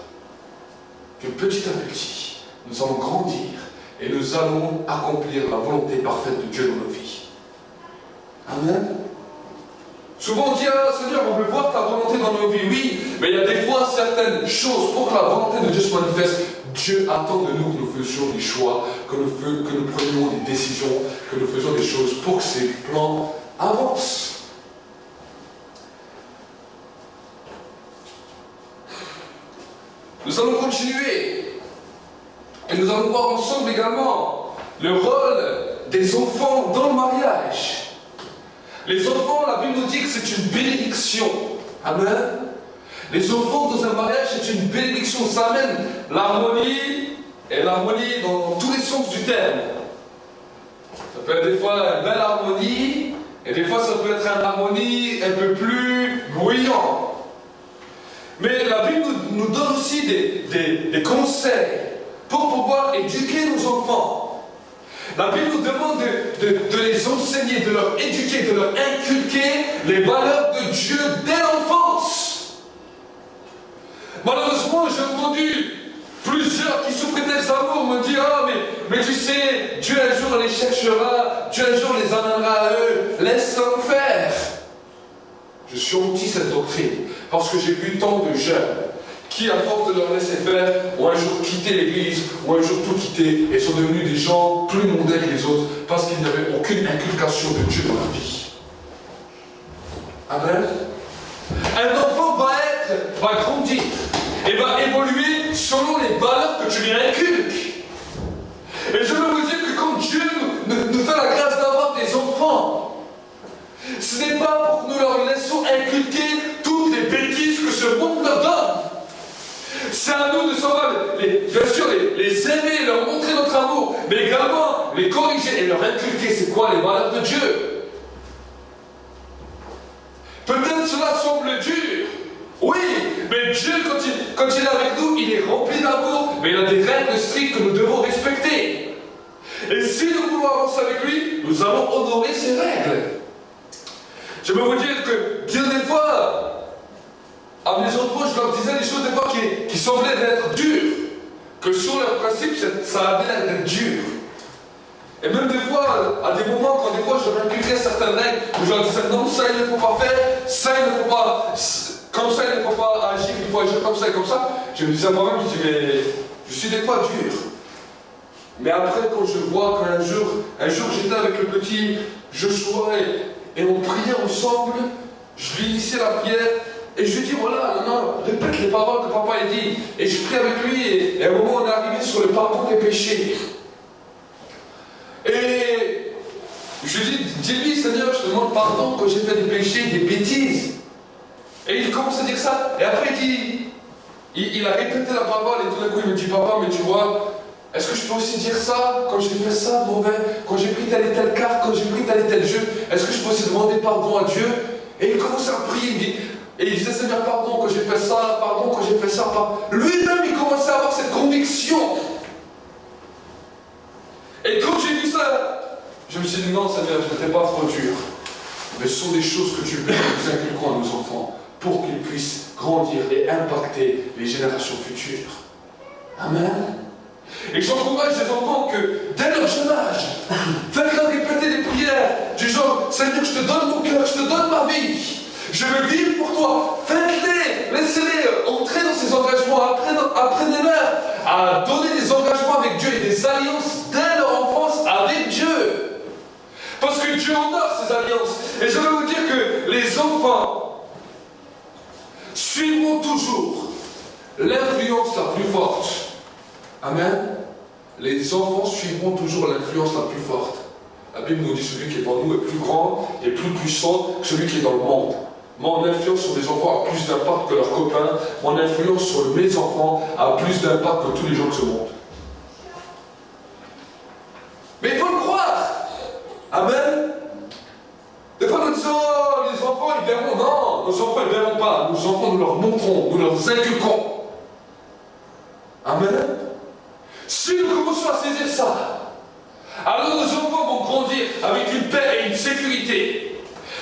que petit à petit, nous allons grandir et nous allons accomplir la volonté parfaite de Dieu dans nos vies. Amen. Souvent on dit, ah Seigneur, on veut voir ta volonté dans nos vies. Oui, mais il y a des fois certaines choses, pour que la volonté de Dieu se manifeste, Dieu attend de nous que nous faisions des choix, que nous prenions des décisions, que nous faisions des choses pour que ces plans avancent. Nous allons continuer. Et nous allons voir ensemble également le rôle des enfants dans le mariage. Les enfants, la Bible nous dit que c'est une bénédiction. Amen. Les enfants dans un mariage, c'est une bénédiction. Ça amène l'harmonie, et l'harmonie dans tous les sens du terme. Ça peut être des fois une belle harmonie, et des fois ça peut être une harmonie un peu plus bruyante. Mais la Bible nous donne aussi des conseils pour pouvoir éduquer nos enfants. La Bible nous demande de les enseigner, de leur éduquer, de leur inculquer les valeurs de Dieu dès l'enfance. Malheureusement, j'ai entendu plusieurs qui sous prétexte d'amour me dire, ah mais tu sais, Dieu un jour les cherchera, Dieu un jour les amènera à eux, laisse-les faire. Je suis anti cette doctrine, parce que j'ai vu tant de jeunes qui, à force de leur laisser faire, ont un jour quitté l'église, ou un jour tout quitté, et sont devenus des gens plus mondains que les autres, parce qu'ils n'avaient aucune inculcation de Dieu dans leur vie. Amen. Un enfant va grandir, et va évoluer selon les valeurs que tu lui inculques. Et je veux vous dire que quand Dieu nous fait la grâce d'avoir des enfants, ce n'est pas pour que nous leur laissons inculquer toutes les bêtises que ce monde leur donne. C'est à nous de savoir, bien sûr, les aimer, leur montrer notre amour, mais également les corriger et leur inculquer c'est quoi les valeurs de Dieu. Peut-être cela semble dur, oui, mais Dieu, quand il est avec nous, il est rempli d'amour, mais il a des règles strictes que nous devons respecter. Et si nous voulons avancer avec lui, nous allons honorer ces règles. Je veux vous dire que Dieu, des fois, à mes enfants, je leur disais des choses des fois qui semblaient être dures, que sur leur principe, ça avait l'air d'être dur. Et même des fois, à des moments, quand des fois je leur inculquais certaines règles, je leur disais non, ça il ne faut pas faire, ça il ne faut pas, comme ça il ne faut pas agir, il faut agir comme ça et comme ça. Je me disais à moi-même, je dis, mais je suis des fois dur. Mais après, quand je vois qu'un jour j'étais avec le petit Joshua et on priait ensemble, je lui initiais la prière. Et je lui dis, voilà, non, répète les paroles que papa a dit. Et je prie avec lui, et à un moment, on est arrivé sur le pardon des péchés. Et je lui dis, dis-lui, Seigneur, je te demande pardon quand j'ai fait des péchés, des bêtises. Et il commence à dire ça. Et après, il a répété la parole, et tout d'un coup, il me dit, papa, mais tu vois, est-ce que je peux aussi dire ça quand j'ai fait ça mauvais, quand j'ai pris telle et telle carte, quand j'ai pris tel et tel jeu, est-ce que je peux aussi demander pardon à Dieu? Et il commence à prier, il me dit, Et il disait, Seigneur, pardon que j'ai fait ça, pardon que j'ai fait ça. Lui-même, il commençait à avoir cette conviction. Et quand j'ai vu ça, je me suis dit, non, Seigneur, je n'étais pas trop dur. Mais ce sont des choses que tu veux que nous inculquons à nos enfants pour qu'ils puissent grandir et impacter les générations futures. Amen. Et j'encourage les enfants que, dès leur jeune âge, faites-leur répéter des prières du genre, Seigneur, je te donne mon cœur, je te donne ma vie. Je veux vivre pour toi. Faites-les, laissez-les entrer dans ces engagements. Apprenez-leur à donner des engagements avec Dieu et des alliances dès leur enfance avec Dieu. Parce que Dieu honore ces alliances. Et je veux vous dire que les enfants suivront toujours l'influence la plus forte. Amen. Les enfants suivront toujours l'influence la plus forte. La Bible nous dit celui qui est en nous est plus grand et plus puissant que celui qui est dans le monde. Mon influence sur les enfants a plus d'impact que leurs copains. Mon influence sur mes enfants a plus d'impact que tous les gens de ce monde. Mais il faut le croire. Amen. Des fois nous disons, oh, les enfants ils verront. Non, nos enfants ils ne verront pas. Nos enfants nous leur montrons, nous leur inculquons. Amen. Si nous commençons à saisir ça, alors nos enfants vont grandir avec une paix et une sécurité.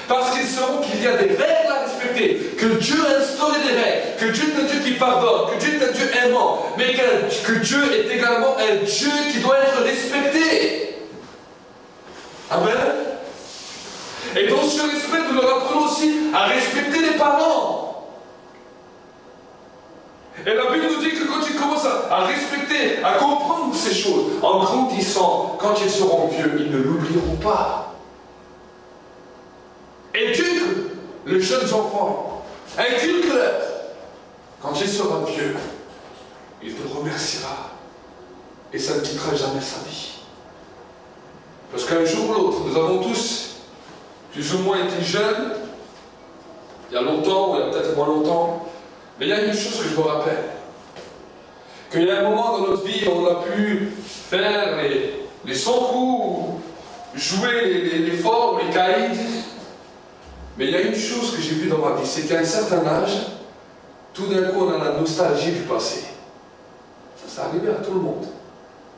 Parce qu'ils sauront qu'il y a des règles à respecter, que Dieu a instauré des règles, que Dieu est un Dieu qui pardonne, que Dieu est un Dieu aimant, mais que Dieu est également un Dieu qui doit être respecté. Amen. Et dans ce respect, nous leur apprenons aussi à respecter les parents. Et la Bible nous dit que quand ils commencent à respecter, à comprendre ces choses, en grandissant, quand ils seront vieux, ils ne l'oublieront pas. Éduque les jeunes enfants, inculque-leur. Quand il sera vieux, il te remerciera. Et ça ne quittera jamais sa vie. Parce qu'un jour ou l'autre, nous avons tous, plus ou moins été jeunes, il y a longtemps, ou il y a peut-être moins longtemps, mais il y a une chose que je me rappelle. Qu'il y a un moment dans notre vie où on a pu faire les 100 coups, jouer les forts, les caïds. Mais il y a une chose que j'ai vue dans ma vie, c'est qu'à un certain âge, tout d'un coup on a la nostalgie du passé. Ça arrivait à tout le monde.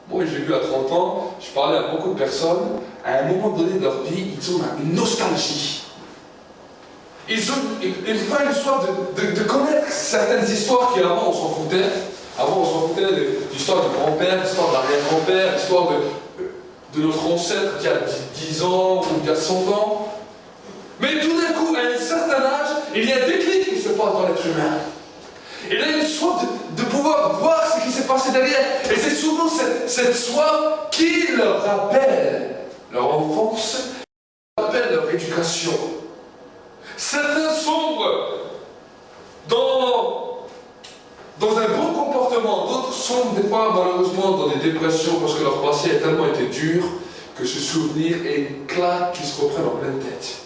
Moi je l'ai vu à 30 ans, je parlais à beaucoup de personnes, à un moment donné de leur vie, ils ont une nostalgie. Ils ont une soif de connaître certaines histoires qui avant on s'en foutait. Avant on s'en foutait de l'histoire de grand-père, l'histoire de l'arrière-grand-père, l'histoire de notre ancêtre il y a 10 ans ou il y a 100 ans. Mais tout d'un coup, à un certain âge, il y a un déclic qui se passe dans l'être humain. Il y a une soif de pouvoir voir ce qui s'est passé derrière. Et c'est souvent cette soif qui leur rappelle leur enfance, leur rappelle leur éducation. Certains sombrent dans un bon comportement, d'autres sombrent des fois malheureusement dans des dépressions parce que leur passé a tellement été dur que ce souvenir est une claque qui se reprenne en pleine tête.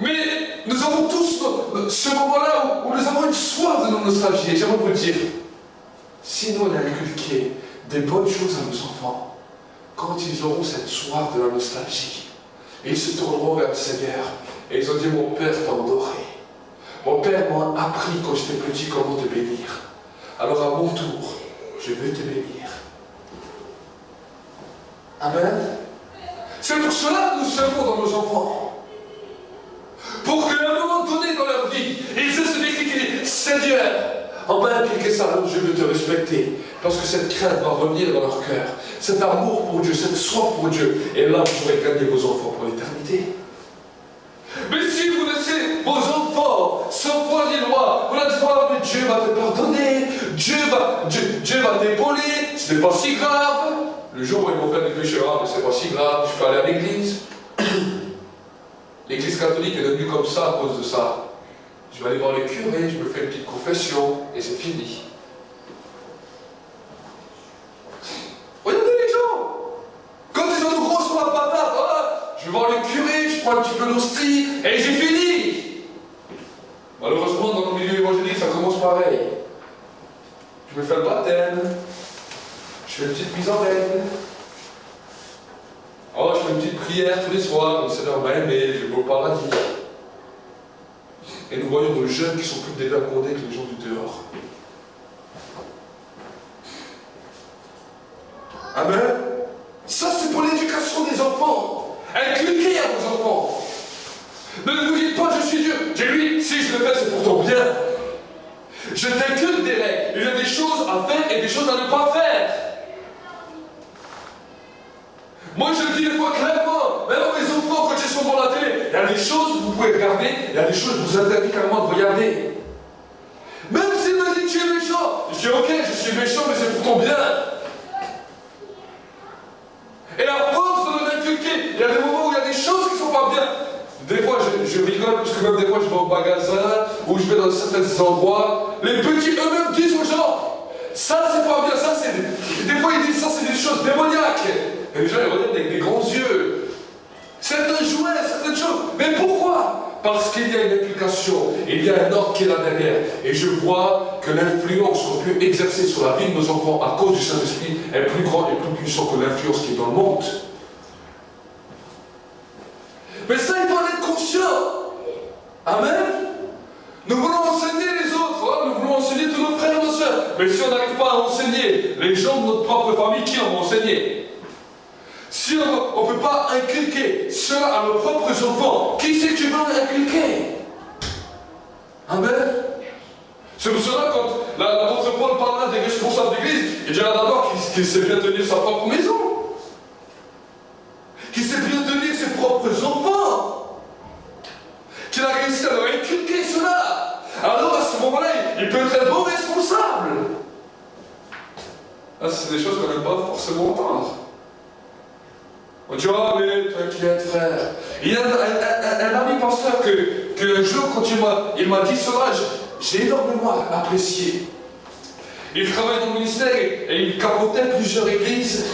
Mais nous avons tous ce moment-là où nous avons une soif de nos nostalgies. Et j'aimerais vous dire, si nous on a inculqué des bonnes choses à nos enfants, quand ils auront cette soif de la nostalgie, ils se tourneront vers le Seigneur et ils ont dit, mon Père t'a endoré. Mon Père m'a appris quand j'étais petit comment te bénir. Alors à mon tour, je veux te bénir. Amen. C'est pour cela que nous servons dans nos enfants. Pour qu'à un moment donné dans leur vie, ils aient ce déclic qui dit, Seigneur, on m'a inculqué ça, alors je veux te respecter. Parce que cette crainte va revenir dans leur cœur. Cet amour pour Dieu, cette soif pour Dieu. Et là, vous aurez gagné vos enfants pour l'éternité. Mais si vous laissez vos enfants sans foi ni loi, vous leur dites, oh, mais Dieu va te pardonner, Dieu va t'épauler, ce n'est pas si grave. Le jour où ils vont faire des péchés, ah, mais c'est pas si grave, je peux aller à l'église. L'église catholique est devenue comme ça à cause de ça. Je vais aller voir le curé, je me fais une petite confession, et c'est fini. Regardez les gens! Quand ils ont de gros sur la patate, voilà, je vais voir le curé, je prends un petit peu d'hostie, et j'ai fini! Malheureusement, dans le milieu évangélique, ça commence pareil. Je me fais le baptême, je fais une petite mise en règle. Oh, je fais une petite prière tous les soirs, le Seigneur m'a aimé, je vais au paradis. Et nous voyons nos jeunes qui sont plus dévergondés que les gens du dehors. Amen. Ça, c'est pour l'éducation des enfants. Inculquez à vos enfants. Ne vous dites pas, je suis Dieu. J'ai lui, si je le fais, c'est pour ton bien. Je t'inculque des règles. Il y a des choses à faire et des choses à ne pas faire. Moi, je le dis des fois clairement, même à mes enfants, quand ils sont devant la télé, il y a des choses que vous pouvez regarder, il y a des choses que je vous interdis carrément de regarder. Même s'il me dit que tu es méchant, je dis ok, je suis méchant, mais c'est pour ton bien. Et à force de l'inculquer, il y a des moments où il y a des choses qui ne sont pas bien. Des fois, je rigole, parce que même des fois, je vais au magasin, ou je vais dans certains endroits, les petits eux-mêmes disent aux gens, ça c'est pas bien, ça c'est... Des fois, ils disent ça c'est des choses démoniaques. Et les gens, ils regardent avec des grands yeux. Certains jouets, certaines choses. Mais pourquoi? Parce qu'il y a une inculcation, il y a un ordre qui est là derrière. Et je vois que l'influence qu'on peut exercer sur la vie de nos enfants à cause du Saint-Esprit est plus grande et plus puissante que l'influence qui est dans le monde. Mais ça, il faut en être conscient. Amen. Nous voulons enseigner les autres, hein? Nous voulons enseigner tous nos frères et nos sœurs. Mais si on n'arrive pas à enseigner les gens de notre propre famille, qui en vont enseigner? Si on ne peut pas inculquer cela à nos propres enfants, qui c'est que tu vas inculquer? Amen. C'est pour cela quand l'apôtre Paul parlera des responsables d'église, il dira d'abord qu'il sait bien tenir sa propre maison, qu'il sait bien tenir ses propres enfants, qu'il a réussi à leur inculquer cela. Alors à ce moment-là, il peut être un bon responsable. Ah, c'est des choses qu'on n'aime pas forcément entendre. On dit, oh mais t'inquiète frère. Il y a un ami pasteur que un jour quand il m'a dit cela, j'ai énormément apprécié. Il travaille dans le ministère et il capotait plusieurs églises.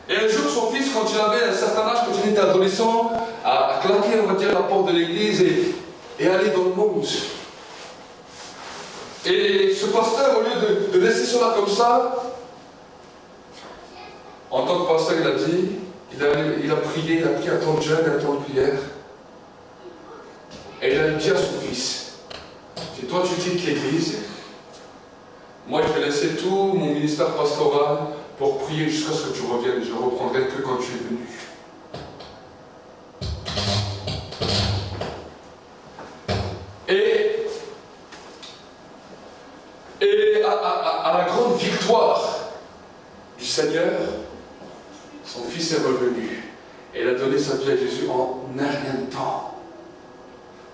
Et un jour son fils, quand il avait un certain âge, quand il était adolescent, a claqué, on va dire, la porte de l'église et aller dans le monde. Et ce pasteur, au lieu de laisser cela comme ça, en tant que pasteur, il a dit, il a prié, il a pris un temps de jeûne, un temps de prière. Et il a dit à son fils, si toi tu quittes l'église, moi je vais laisser tout mon ministère pastoral pour prier jusqu'à ce que tu reviennes. Je ne reprendrai que quand tu es venu. Et à la grande victoire du Seigneur, son fils est revenu. Et il a donné sa vie à Jésus en un rien de temps.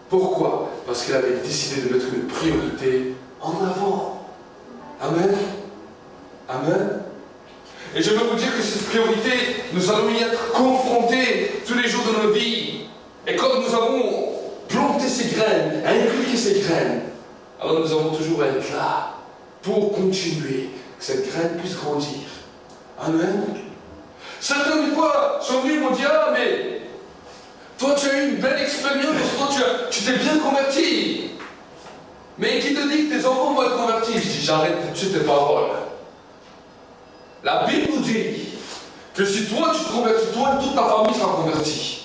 Pourquoi? Parce qu'il avait décidé de mettre une priorité en avant. Amen. Amen. Et je veux vous dire que cette priorité, nous allons y être confrontés tous les jours de nos vies. Et quand nous avons planté ces graines, inculqué ces graines, alors nous allons toujours être là pour continuer que cette graine puisse grandir. Amen. Certains, des fois, sont venus et m'ont dit, ah, mais toi, tu as eu une belle expérience, toi, tu t'es bien converti. Mais qui te dit que tes enfants vont être convertis? Je dis, j'arrête tout de suite tes paroles. La Bible nous dit que si toi, tu te convertis, toi et toute ta famille sera convertie.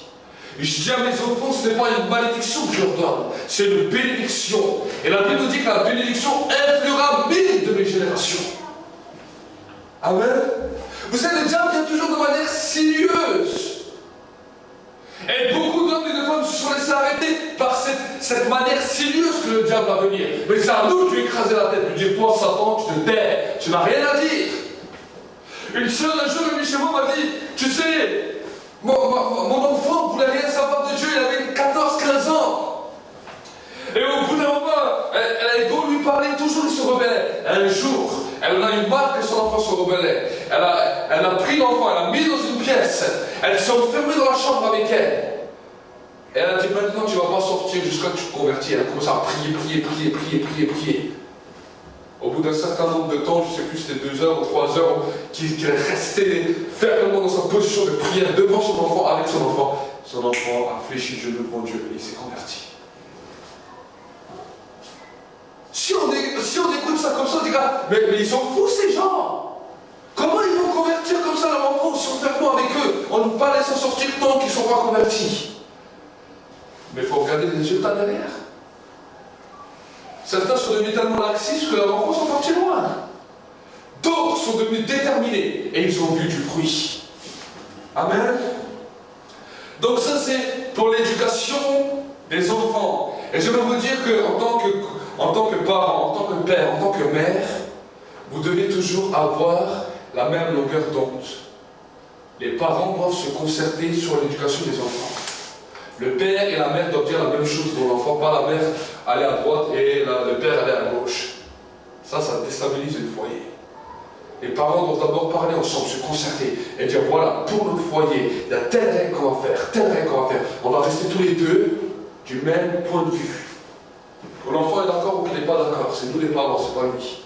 Et je dis à mes enfants, ce n'est pas une malédiction que je leur donne, c'est une bénédiction. Et la Bible nous dit que la bénédiction influera 1000 de mes générations. Amen. Vous savez, le diable vient toujours de manière sinueuse. Et beaucoup d'hommes et de femmes se sont laissés arrêter par cette manière sinueuse que le diable va venir. Mais c'est à nous de lui écraser la tête, de lui dire, toi Satan, tu te tais, tu n'as rien à dire. Une sœur un jour venue chez moi m'a dit, tu sais, mon enfant ne voulait rien savoir de Dieu, il avait 14-15 ans. Et au bout d'un moment, elle avait beau lui parler, toujours il se rebellait. Un jour, elle en a eu marre que son enfant se rebellait. Elle a pris l'enfant, elle l'a mis dans une pièce. Elle s'est enfermée dans la chambre avec elle. Et elle a dit, maintenant tu ne vas pas sortir jusqu'à ce que tu te convertis. Elle a commencé à prier. Au bout d'un certain nombre de temps, je ne sais plus si c'était 2 heures ou 3 heures, qu'il est resté fermement dans sa position de prière devant son enfant, avec son enfant. Son enfant a fléchi le genou devant Dieu et il s'est converti. Si on écoute ça comme ça, on dira, mais ils sont fous ces gens. Comment ils vont convertir comme ça leurs enfants, s'enfermant avec eux, en ne pas laissant sortir tant qu'ils ne sont pas convertis. Mais il faut regarder les résultats derrière. Certains sont devenus tellement laxistes que leurs enfants sont partis loin. D'autres sont devenus déterminés et ils ont vu du fruit. Amen. Donc ça c'est pour l'éducation des enfants. Et je vais vous dire qu'en tant que parent, en tant que père, en tant que mère, vous devez toujours avoir la même longueur d'onde. Les parents doivent se concerter sur l'éducation des enfants. Le père et la mère doivent dire la même chose pour l'enfant, pas la mère aller à droite et le père aller à gauche. Ça déstabilise le foyer. Les parents doivent d'abord parler ensemble, se concerter et dire voilà, pour notre foyer, il y a telle règle qu'on va faire, telle règle qu'on va faire. On va rester tous les deux du même point de vue. Que l'enfant est d'accord ou qu'il n'est pas d'accord, c'est nous les parents, c'est pas lui.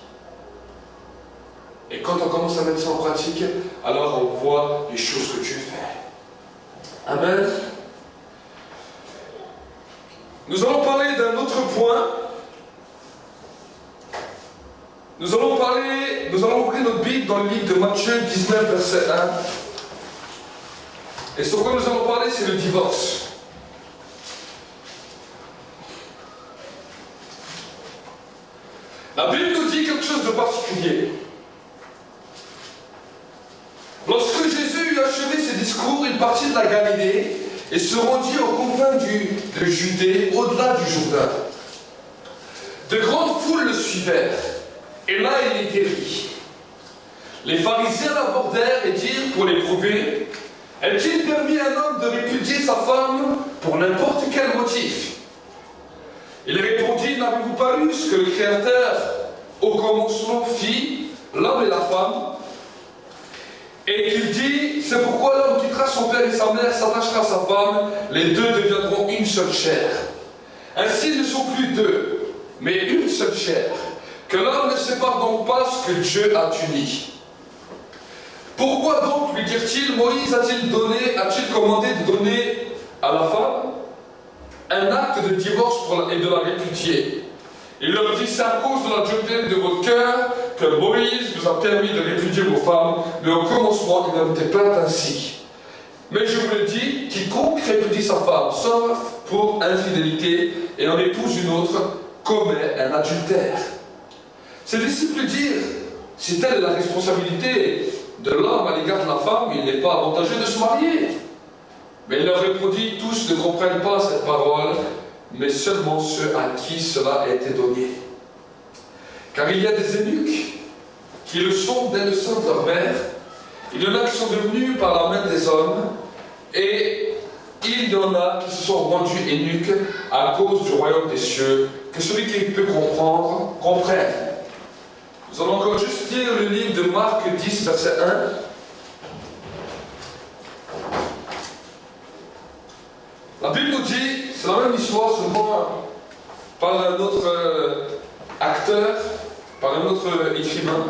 Et quand on commence à mettre ça en pratique, alors on voit les choses que Dieu fait. Amen. Nous allons parler d'un autre point. Nous allons ouvrir notre Bible dans le livre de Matthieu 19, verset 1. Et ce quoi nous allons parler, c'est le divorce. La Bible nous dit quelque chose de particulier. Lorsque Jésus eut achevé ses discours, il partit de la Galilée et se rendit aux confins de Judée, au-delà du Jourdain. De grandes foules le suivèrent, et là il les guérit. Les pharisiens l'abordèrent et dirent pour l'éprouver, est-il permis à un homme de répudier sa femme pour n'importe quel motif? Il répondit, n'avez-vous pas lu ce que le Créateur au commencement fit, l'homme et la femme? Et qu'il dit, c'est pourquoi l'homme quittera son père et sa mère, s'attachera à sa femme, les deux deviendront une seule chair. Ainsi ils ne sont plus deux, mais une seule chair. Que l'homme ne sépare donc pas ce que Dieu a uni. Pourquoi donc, lui dirent-ils, Moïse a-t-il commandé de donner à la femme un acte de divorce et de la répudier? Il leur dit, c'est à cause de la dureté de votre cœur que Moïse vous a permis de répudier vos femmes, mais au commencement, il n'en était pas ainsi. Mais je vous le dis, quiconque répudie sa femme, sauf pour infidélité, et en épouse une autre, commet un adultère. Ses disciples dirent, si telle est la responsabilité de l'homme à l'égard de la femme, il n'est pas avantageux de se marier. Mais il leur répondit, tous ne comprennent pas cette parole, mais seulement ceux à qui cela a été donné. Car il y a des eunuques qui le sont dès le sein de leur mère, il y en a qui sont devenus par la main des hommes, et il y en a qui se sont rendus eunuques à cause du royaume des cieux, que celui qui peut comprendre, comprenne. Nous allons encore juste lire le livre de Marc 10, verset 1. La Bible nous dit, c'est la même histoire, seulement par un autre acteur, par un autre écrivain.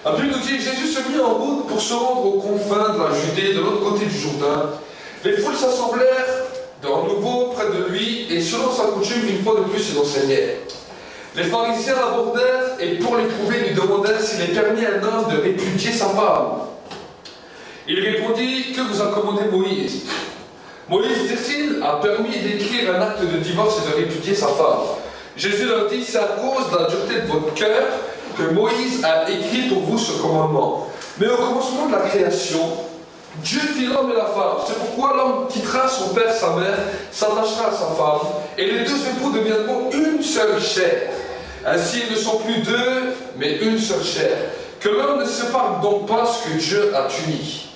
La Bible nous dit, Jésus se mit en route pour se rendre aux confins de la Judée, de l'autre côté du Jourdain. Les foules s'assemblèrent de nouveau près de lui, et selon sa coutume, une fois de plus, il enseignait. Les pharisiens l'abordèrent, et pour l'éprouver, lui demandèrent s'il est permis à un homme de répudier sa femme. Il répondit, que vous a commandé Moïse? Moïse, dit-il, a permis d'écrire un acte de divorce et de répudier sa femme. Jésus leur dit, c'est à cause de la dureté de votre cœur que Moïse a écrit pour vous ce commandement. Mais au commencement de la création, Dieu fit l'homme et la femme. C'est pourquoi l'homme quittera son père, sa mère, s'attachera à sa femme, et les deux époux deviendront une seule chair. Ainsi, ils ne sont plus deux, mais une seule chair. Que l'homme ne sépare donc pas ce que Dieu a uni.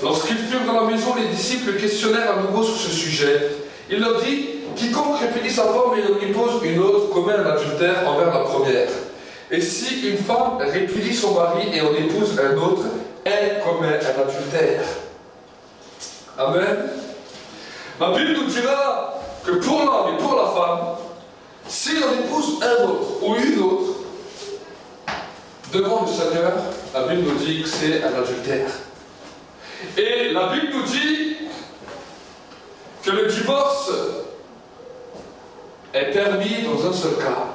Lorsqu'ils furent dans la maison, les disciples questionnèrent à nouveau sur ce sujet. Il leur dit, quiconque répudie sa femme et en épouse une autre commet un adultère envers la première. Et si une femme répudie son mari et en épouse un autre, elle commet un adultère. Amen. La Bible nous dira que pour l'homme et pour la femme, si on épouse un autre ou une autre, devant le Seigneur, la Bible nous dit que c'est un adultère. Et la Bible nous dit que le divorce est permis dans un seul cas,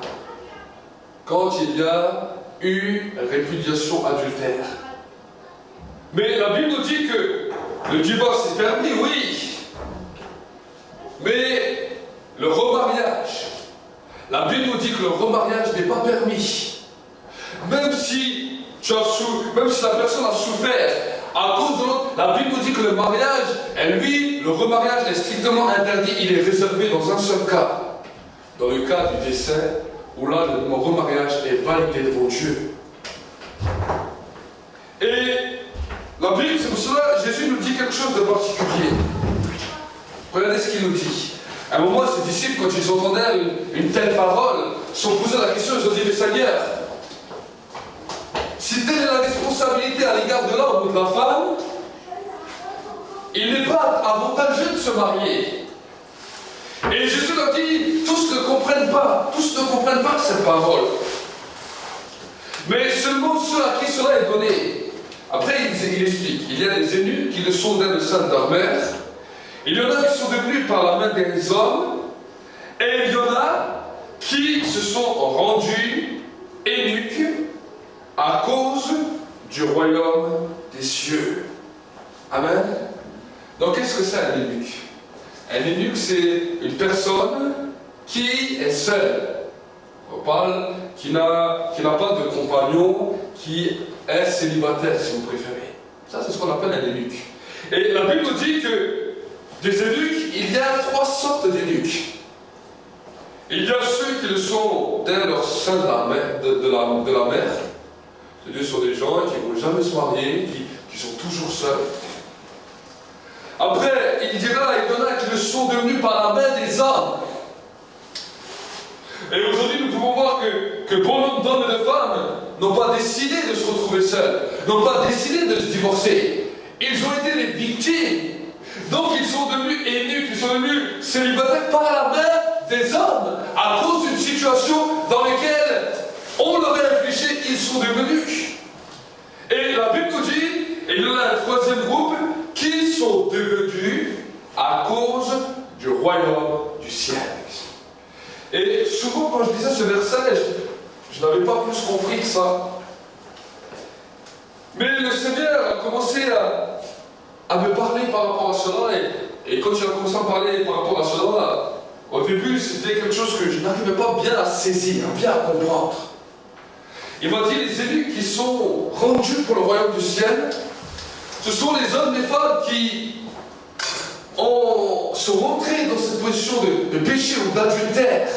quand il y a eu répudiation adultère. Mais la Bible nous dit que le divorce est permis, oui. Mais le remariage, la Bible nous dit que le remariage n'est pas permis. Même si la personne a souffert à cause de l'autre, la Bible nous dit que le mariage, le remariage est strictement interdit. Il est réservé dans un seul cas. Dans le cas du décès, où là, le remariage est validé devant Dieu. Et la Bible, c'est pour cela, Jésus nous dit quelque chose de particulier. Regardez ce qu'il nous dit. À un moment, ses disciples, quand ils entendaient une telle parole, se sont posés la question, ils ont dit, mais Seigneur, si telle est la responsabilité à l'égard de l'homme ou de la femme, il n'est pas avantageux de se marier. Et Jésus leur dit, tous ne comprennent pas cette parole. Mais seulement ceux à qui cela est donné. Après, il explique, il y a des eunuques qui le sont dans le sein de leur mère, il y en a qui sont devenus par la main des hommes, et il y en a qui se sont rendus eunuques à cause du royaume des cieux. Amen. Donc qu'est-ce que c'est un eunuque? Un eunuque, c'est une personne qui est seule. On parle qui n'a pas de compagnon, qui est célibataire, si vous préférez. Ça, c'est ce qu'on appelle un eunuque. Et la Bible nous dit que des eunuques, il y a 3 sortes d'eunuques. Il y a ceux qui le sont dès leur sein de la mère. Ce sont des gens qui ne vont jamais se marier, qui sont toujours seuls. Après, il dira, il y en a qui le sont devenus par la main des hommes. Et aujourd'hui, nous pouvons voir que bon nombre d'hommes et de femmes n'ont pas décidé de se retrouver seuls, n'ont pas décidé de se divorcer. Ils ont été les victimes. Donc ils sont devenus eunuques, ils sont devenus célibataires par la main des hommes, à cause d'une situation dans laquelle on leur a infligé, ils sont devenus. Et la Bible nous dit, et il y en a un 3e groupe, qui sont devenus à cause du royaume du ciel. Et souvent quand je disais ce verset, je n'avais pas plus compris que ça. Mais le Seigneur a commencé à me parler par rapport à cela, et quand il a commencé à me parler par rapport à cela, au début c'était quelque chose que je n'arrivais pas bien à saisir, bien à comprendre. Il m'a dit, les eunuques qui sont rendus pour le royaume du ciel, ce sont les hommes et les femmes qui sont rentrés dans cette position de péché ou d'adultère,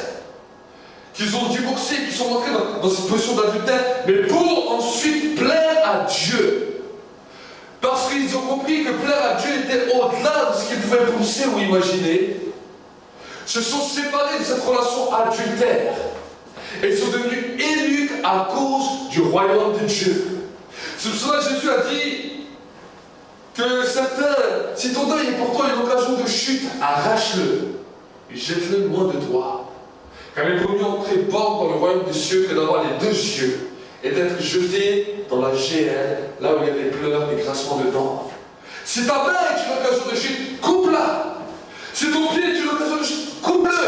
qui ont divorcé, qui sont rentrés dans cette position d'adultère, mais pour ensuite plaire à Dieu. Parce qu'ils ont compris que plaire à Dieu était au-delà de ce qu'ils pouvaient penser ou imaginer, se sont séparés de cette relation adultère. Et sont devenus eunuques à cause du royaume de Dieu. C'est pour cela que Jésus a dit que certains, si ton œil est pour toi une occasion de chute, arrache-le et jette-le loin de toi. Car il vaut mieux entrer bord dans le royaume des cieux que d'avoir les 2 yeux et d'être jeté dans la géhenne, là où il y a des pleurs, des grincements de dents. Si ta main est une occasion de chute, coupe-la. Si ton pied est une occasion de chute, coupe-le.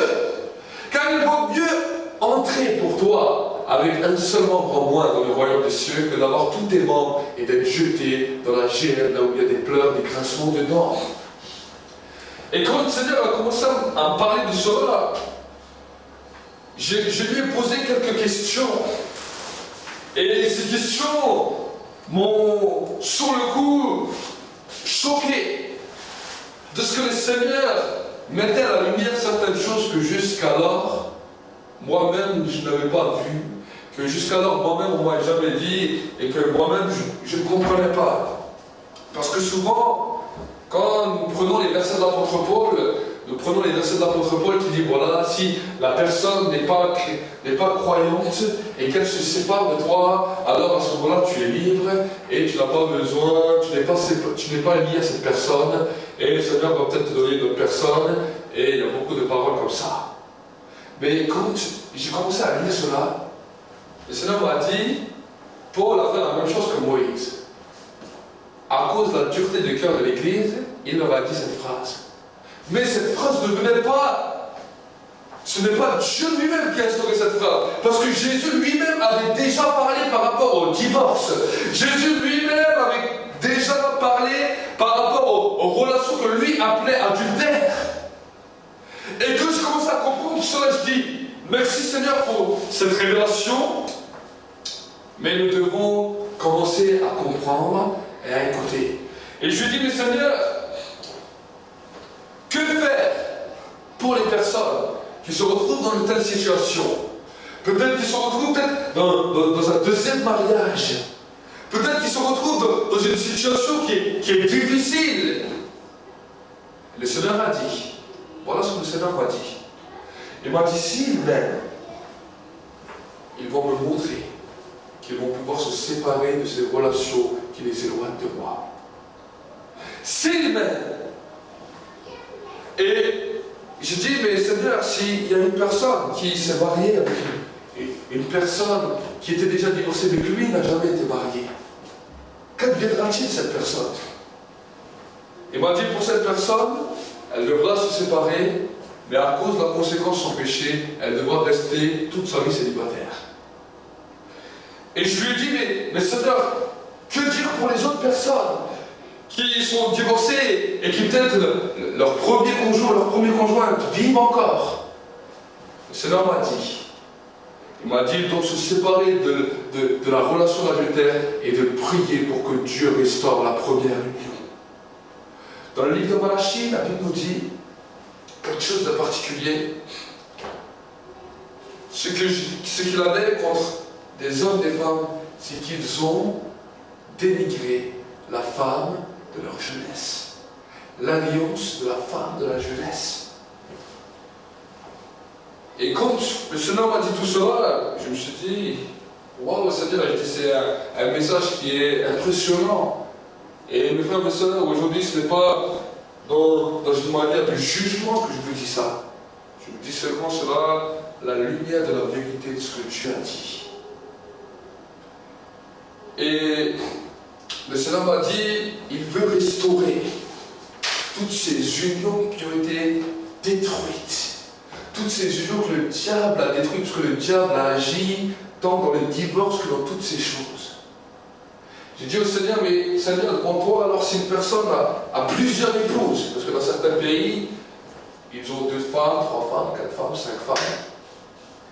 Car il vaut mieux entrer pour toi avec un seul membre en moins dans le royaume des cieux que d'avoir tous tes membres et d'être jeté dans la géhenne, là où il y a des pleurs, des grincements de dents. Et quand le Seigneur a commencé à me parler de cela, je lui ai posé quelques questions. Et ces questions m'ont, sur le coup, choqué de ce que le Seigneur mettait à la lumière certaines choses que jusqu'alors, moi-même, je n'avais pas vu, que jusqu'alors, moi-même, on ne m'avait jamais dit, et que moi-même, je ne comprenais pas. Parce que souvent, quand nous prenons les versets de l'apôtre Paul, qui dit, voilà, si la personne n'est pas croyante et qu'elle se sépare de toi, alors à ce moment-là, tu es libre et tu n'as pas besoin, tu n'es pas lié à cette personne, et le Seigneur va peut-être te donner d'autres personnes, et il y a beaucoup de paroles comme ça. Mais quand j'ai commencé à lire cela, le Seigneur m'a dit, Paul a fait la même chose que Moïse. À cause de la dureté du cœur de l'Église, il leur a dit cette phrase. Mais cette phrase ne venait pas, ce n'est pas Dieu lui-même qui a instauré cette phrase, parce que Jésus lui-même avait déjà parlé par rapport au divorce. Jésus lui-même avait déjà parlé par rapport aux relations que lui appelait adultères. Et que je commence à comprendre cela, je dis, merci Seigneur pour cette révélation, mais nous devons commencer à comprendre et à écouter. Et je lui dis, mais Seigneur, que faire pour les personnes qui se retrouvent dans une telle situation? Peut-être qu'ils se retrouvent dans un deuxième mariage. Peut-être qu'ils se retrouvent dans une situation qui est difficile. Le Seigneur m'a dit, voilà ce que le Seigneur m'a dit. Il m'a dit, s'ils m'aiment, ils vont me montrer qu'ils vont pouvoir se séparer de ces relations qui les éloignent de moi. S'ils m'aiment. Et je dis, mais Seigneur, s'il y a une personne qui s'est mariée avec une personne qui était déjà divorcée, mais que lui n'a jamais été marié, qu'adviendra-t-il de cette personne? Il m'a dit, pour cette personne, elle devra se séparer, mais à cause de la conséquence de son péché, elle devra rester toute sa vie célibataire. Et je lui ai dit, mais Seigneur, que dire pour les autres personnes qui sont divorcées et qui peut-être leur premier conjoint, leur premier conjointe vivent encore? Le Seigneur m'a dit, il m'a dit donc se séparer de la relation d'adultère et de prier pour que Dieu restaure la première union. Dans le livre de Malachie, la Bible nous dit quelque chose de particulier. Ce qu'il avait contre des hommes et des femmes, c'est qu'ils ont dénigré la femme de leur jeunesse. L'alliance de la femme de la jeunesse. Et quand le Seigneur m'a dit tout cela, je me suis dit, waouh, c'est-à-dire, c'est un message qui est impressionnant. Et mes frères et sœurs, aujourd'hui, ce n'est pas dans une manière de jugement que je vous dis ça. Je vous dis seulement cela, la lumière de la vérité de ce que Dieu a dit. Et le Seigneur m'a dit, il veut restaurer toutes ces unions qui ont été détruites. Toutes ces unions que le diable a détruites, parce que le diable a agi tant dans le divorce que dans toutes ces choses. J'ai dit au Seigneur, mais Seigneur, devant toi, alors si une personne a plusieurs épouses, parce que dans certains pays, ils ont 2 femmes, 3 femmes, 4 femmes, 5 femmes.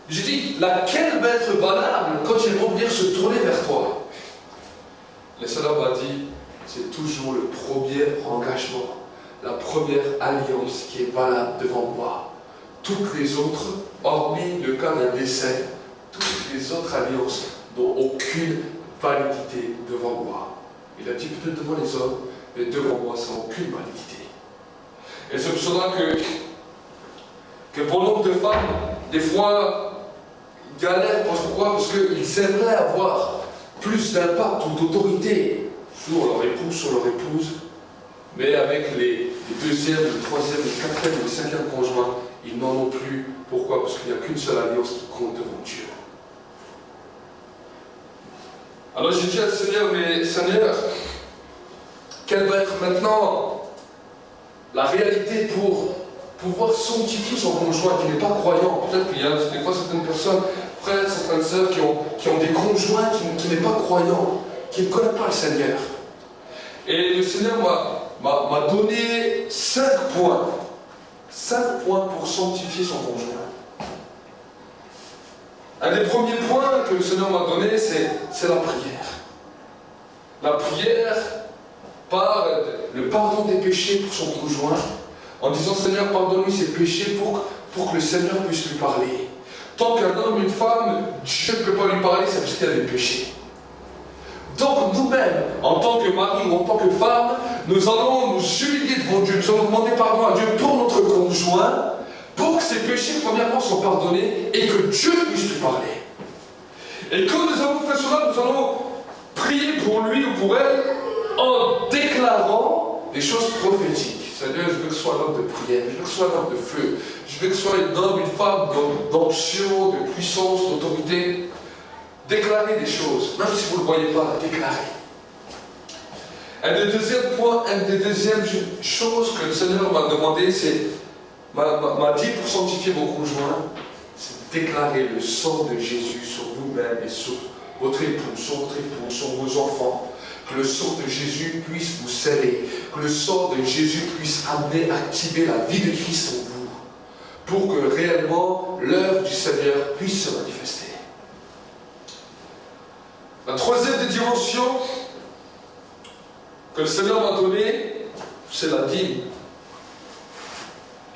J'ai dit, laquelle va être valable quand ils vont venir se tourner vers toi? Le Seigneur m'a dit, c'est toujours le premier engagement, la première alliance qui est valable devant moi. Toutes les autres, hormis le cas d'un décès, toutes les autres alliances n'ont aucune validité devant moi. Il a dit peut-être devant les hommes, mais devant moi, ça n'a aucune validité. Et c'est pour cela que pour nombre de femmes, des fois, ils galèrent. Pourquoi? Parce qu'ils aimeraient avoir plus d'impact ou d'autorité sur leur épouse, sur leur épouse, mais avec les deuxièmes, le troisième, le quatrième, le cinquième conjoint, ils n'en ont plus. Pourquoi? Parce qu'il n'y a qu'une seule alliance qui compte devant Dieu. Alors j'ai dit à Seigneur, mais Seigneur, quelle va être maintenant la réalité pour pouvoir sanctifier son conjoint qui n'est pas croyant? Peut-être qu'il y a des fois certaines personnes, frères, certaines sœurs qui ont des conjoints qui n'est pas croyant, qui ne connaissent pas le Seigneur. Et le Seigneur m'a donné 5 points. 5 points pour sanctifier son conjoint. Un des premiers points que le Seigneur m'a donné, c'est la prière. La prière par le pardon des péchés pour son conjoint, en disant Seigneur, pardonne-lui ses péchés pour que le Seigneur puisse lui parler. Tant qu'un homme, une femme, Dieu ne peut pas lui parler, c'est parce qu'il y a des péchés. Donc nous-mêmes, en tant que mari ou en tant que femme, nous allons nous humilier devant Dieu, nous allons demander pardon à Dieu pour notre conjoint, pour que ses péchés, premièrement, soient pardonnés et que Dieu puisse lui parler. Et quand nous avons fait cela, nous allons prier pour lui ou pour elle en déclarant des choses prophétiques. Seigneur, je veux que ce soit un homme de prière, je veux que ce soit un homme de feu, je veux que ce soit un homme, une femme d'onction, de puissance, d'autorité. Déclarer des choses, même si vous ne le voyez pas, déclarer. Un des deuxièmes choses que le Seigneur m'a demandé, m'a dit pour sanctifier vos conjoints, c'est déclarer le sang de Jésus sur vous-même et sur votre épouse, sur vos enfants. Que le sang de Jésus puisse vous sceller. Que le sang de Jésus puisse amener, activer la vie de Christ en vous. Pour que réellement l'œuvre du Seigneur puisse se manifester. La troisième des dimensions que le Seigneur m'a donnée, c'est la dîme.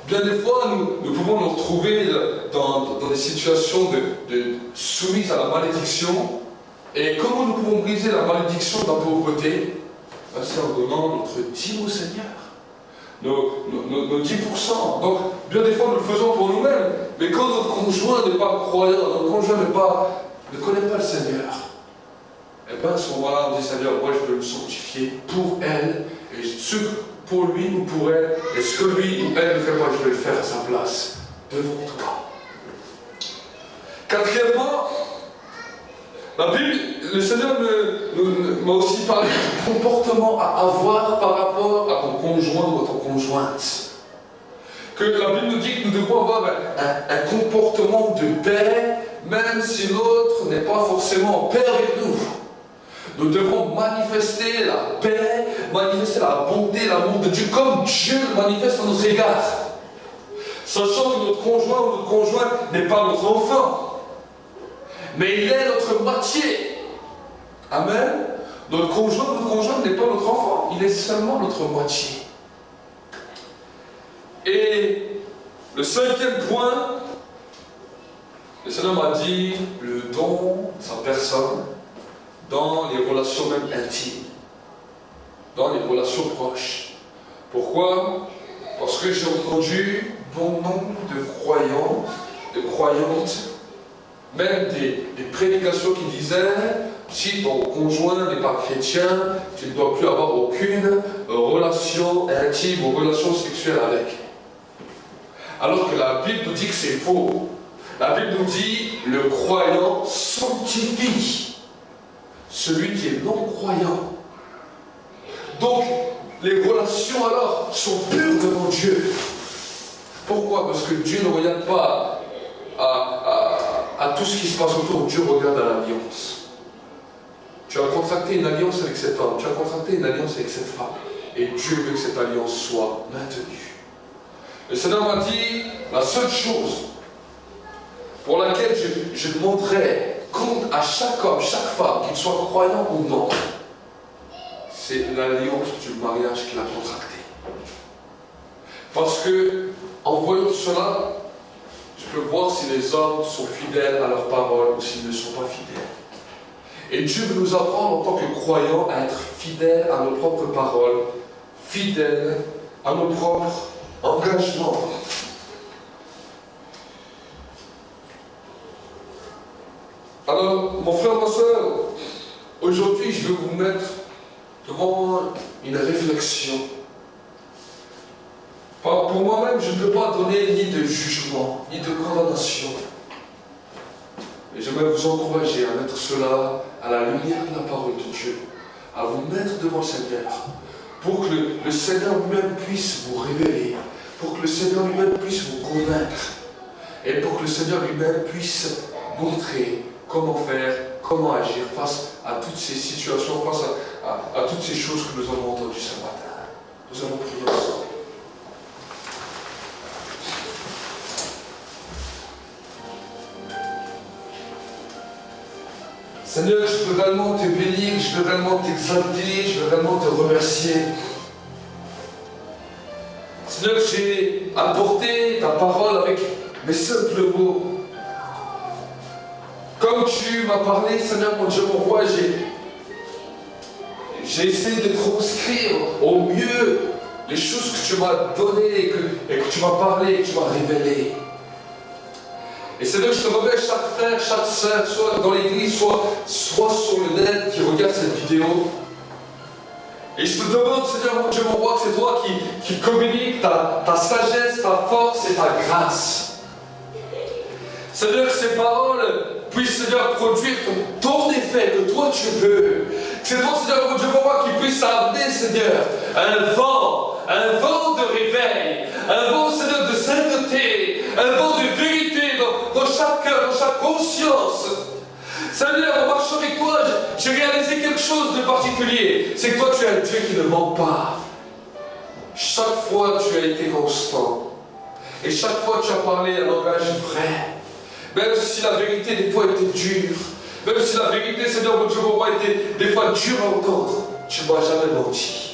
Bien des fois, nous pouvons nous retrouver dans des situations de soumises à la malédiction. Et comment nous pouvons briser la malédiction de la pauvreté? C'est en donnant notre dîme au Seigneur. Nos 10%. Donc, bien des fois, nous le faisons pour nous-mêmes. Mais quand notre conjoint n'est pas croyant, notre conjoint ne connaît pas le Seigneur, et bien à ce moment-là, on dit, Seigneur, moi je veux me sanctifier pour elle, et ce pour lui ou pour elle, et ce que lui ou elle ne fait pas, je vais le faire à sa place, devant toi. Quatrièmement, la Bible, le Seigneur m'a aussi parlé du comportement à avoir par rapport à ton conjoint ou à ton conjointe. Que la Bible nous dit que nous devons avoir un comportement de paix, même si l'autre n'est pas forcément en paix avec nous. Nous devons manifester la paix, manifester la bonté, l'amour de Dieu, comme Dieu le manifeste à notre égard. Sachant que notre conjoint ou notre conjointe n'est pas notre enfant, mais il est notre moitié. Amen. Notre conjoint ou notre conjointe n'est pas notre enfant, il est seulement notre moitié. Et le cinquième point, le Seigneur m'a dit le don de sa personne dans les relations même intimes, dans les relations proches. Pourquoi? Parce que j'ai entendu bon nombre de croyants, de croyantes, même des prédications qui disaient si ton conjoint n'est pas chrétien, tu ne dois plus avoir aucune relation intime ou relation sexuelle avec. Alors que la Bible nous dit que c'est faux. La Bible nous dit le croyant sanctifie celui qui est non-croyant. Donc, les relations alors sont pures devant Dieu. Pourquoi? Parce que Dieu ne regarde pas à tout ce qui se passe autour. Dieu regarde à l'alliance. Tu as contracté une alliance avec cet homme, tu as contracté une alliance avec cette femme. Et Dieu veut que cette alliance soit maintenue. Le Seigneur m'a dit, la seule chose pour laquelle je demanderai compte à chaque homme, chaque femme, qu'il soit croyant ou non, c'est l'alliance du mariage qu'il a contracté. Parce que, en voyant cela, je peux voir si les hommes sont fidèles à leurs paroles ou s'ils ne sont pas fidèles. Et Dieu veut nous apprendre en tant que croyants à être fidèles à nos propres paroles, fidèles à nos propres engagements. Alors, mon frère, ma soeur, aujourd'hui, je vais vous mettre devant une réflexion. Pour moi-même, je ne peux pas donner ni de jugement, ni de condamnation. Et j'aimerais vous encourager à mettre cela à la lumière de la parole de Dieu, à vous mettre devant le Seigneur, pour que le Seigneur lui-même puisse vous révéler, pour que le Seigneur lui-même puisse vous convaincre, et pour que le Seigneur lui-même puisse montrer comment faire, comment agir face à toutes ces situations, face à toutes ces choses que nous avons entendues ce matin. Nous allons prier ensemble. Seigneur, je veux réellement te bénir, je veux réellement t'exalter, je veux réellement te remercier. Seigneur, j'ai apporté ta parole avec mes simples mots. Comme tu m'as parlé, Seigneur, mon Dieu, mon roi, j'ai essayé de transcrire au mieux les choses que tu m'as données et que tu m'as parlé et que tu m'as révélées. Et Seigneur, je te remets chaque frère, chaque sœur, soit dans l'église, soit sur le net, qui regarde cette vidéo. Et je te demande, Seigneur, mon Dieu, mon roi, que c'est toi qui communique ta sagesse, ta force et ta grâce. Seigneur, que ces paroles puissent, Seigneur, produire ton effet que toi tu veux. Que c'est toi, Seigneur, mon Dieu, mon roi, qui puisse amener, Seigneur, un vent de réveil, un vent, Seigneur, de sainteté, un vent de vérité dans chaque cœur, dans chaque conscience. Seigneur, en marchant avec toi, j'ai réalisé quelque chose de particulier. C'est que toi, tu es un Dieu qui ne ment pas. Chaque fois, tu as été constant. Et chaque fois, tu as parlé un langage vrai. Même si la vérité, des fois, était dure. Même si la vérité, Seigneur, mon Dieu, mon roi, était des fois dure à entendre. Tu ne m'as jamais menti.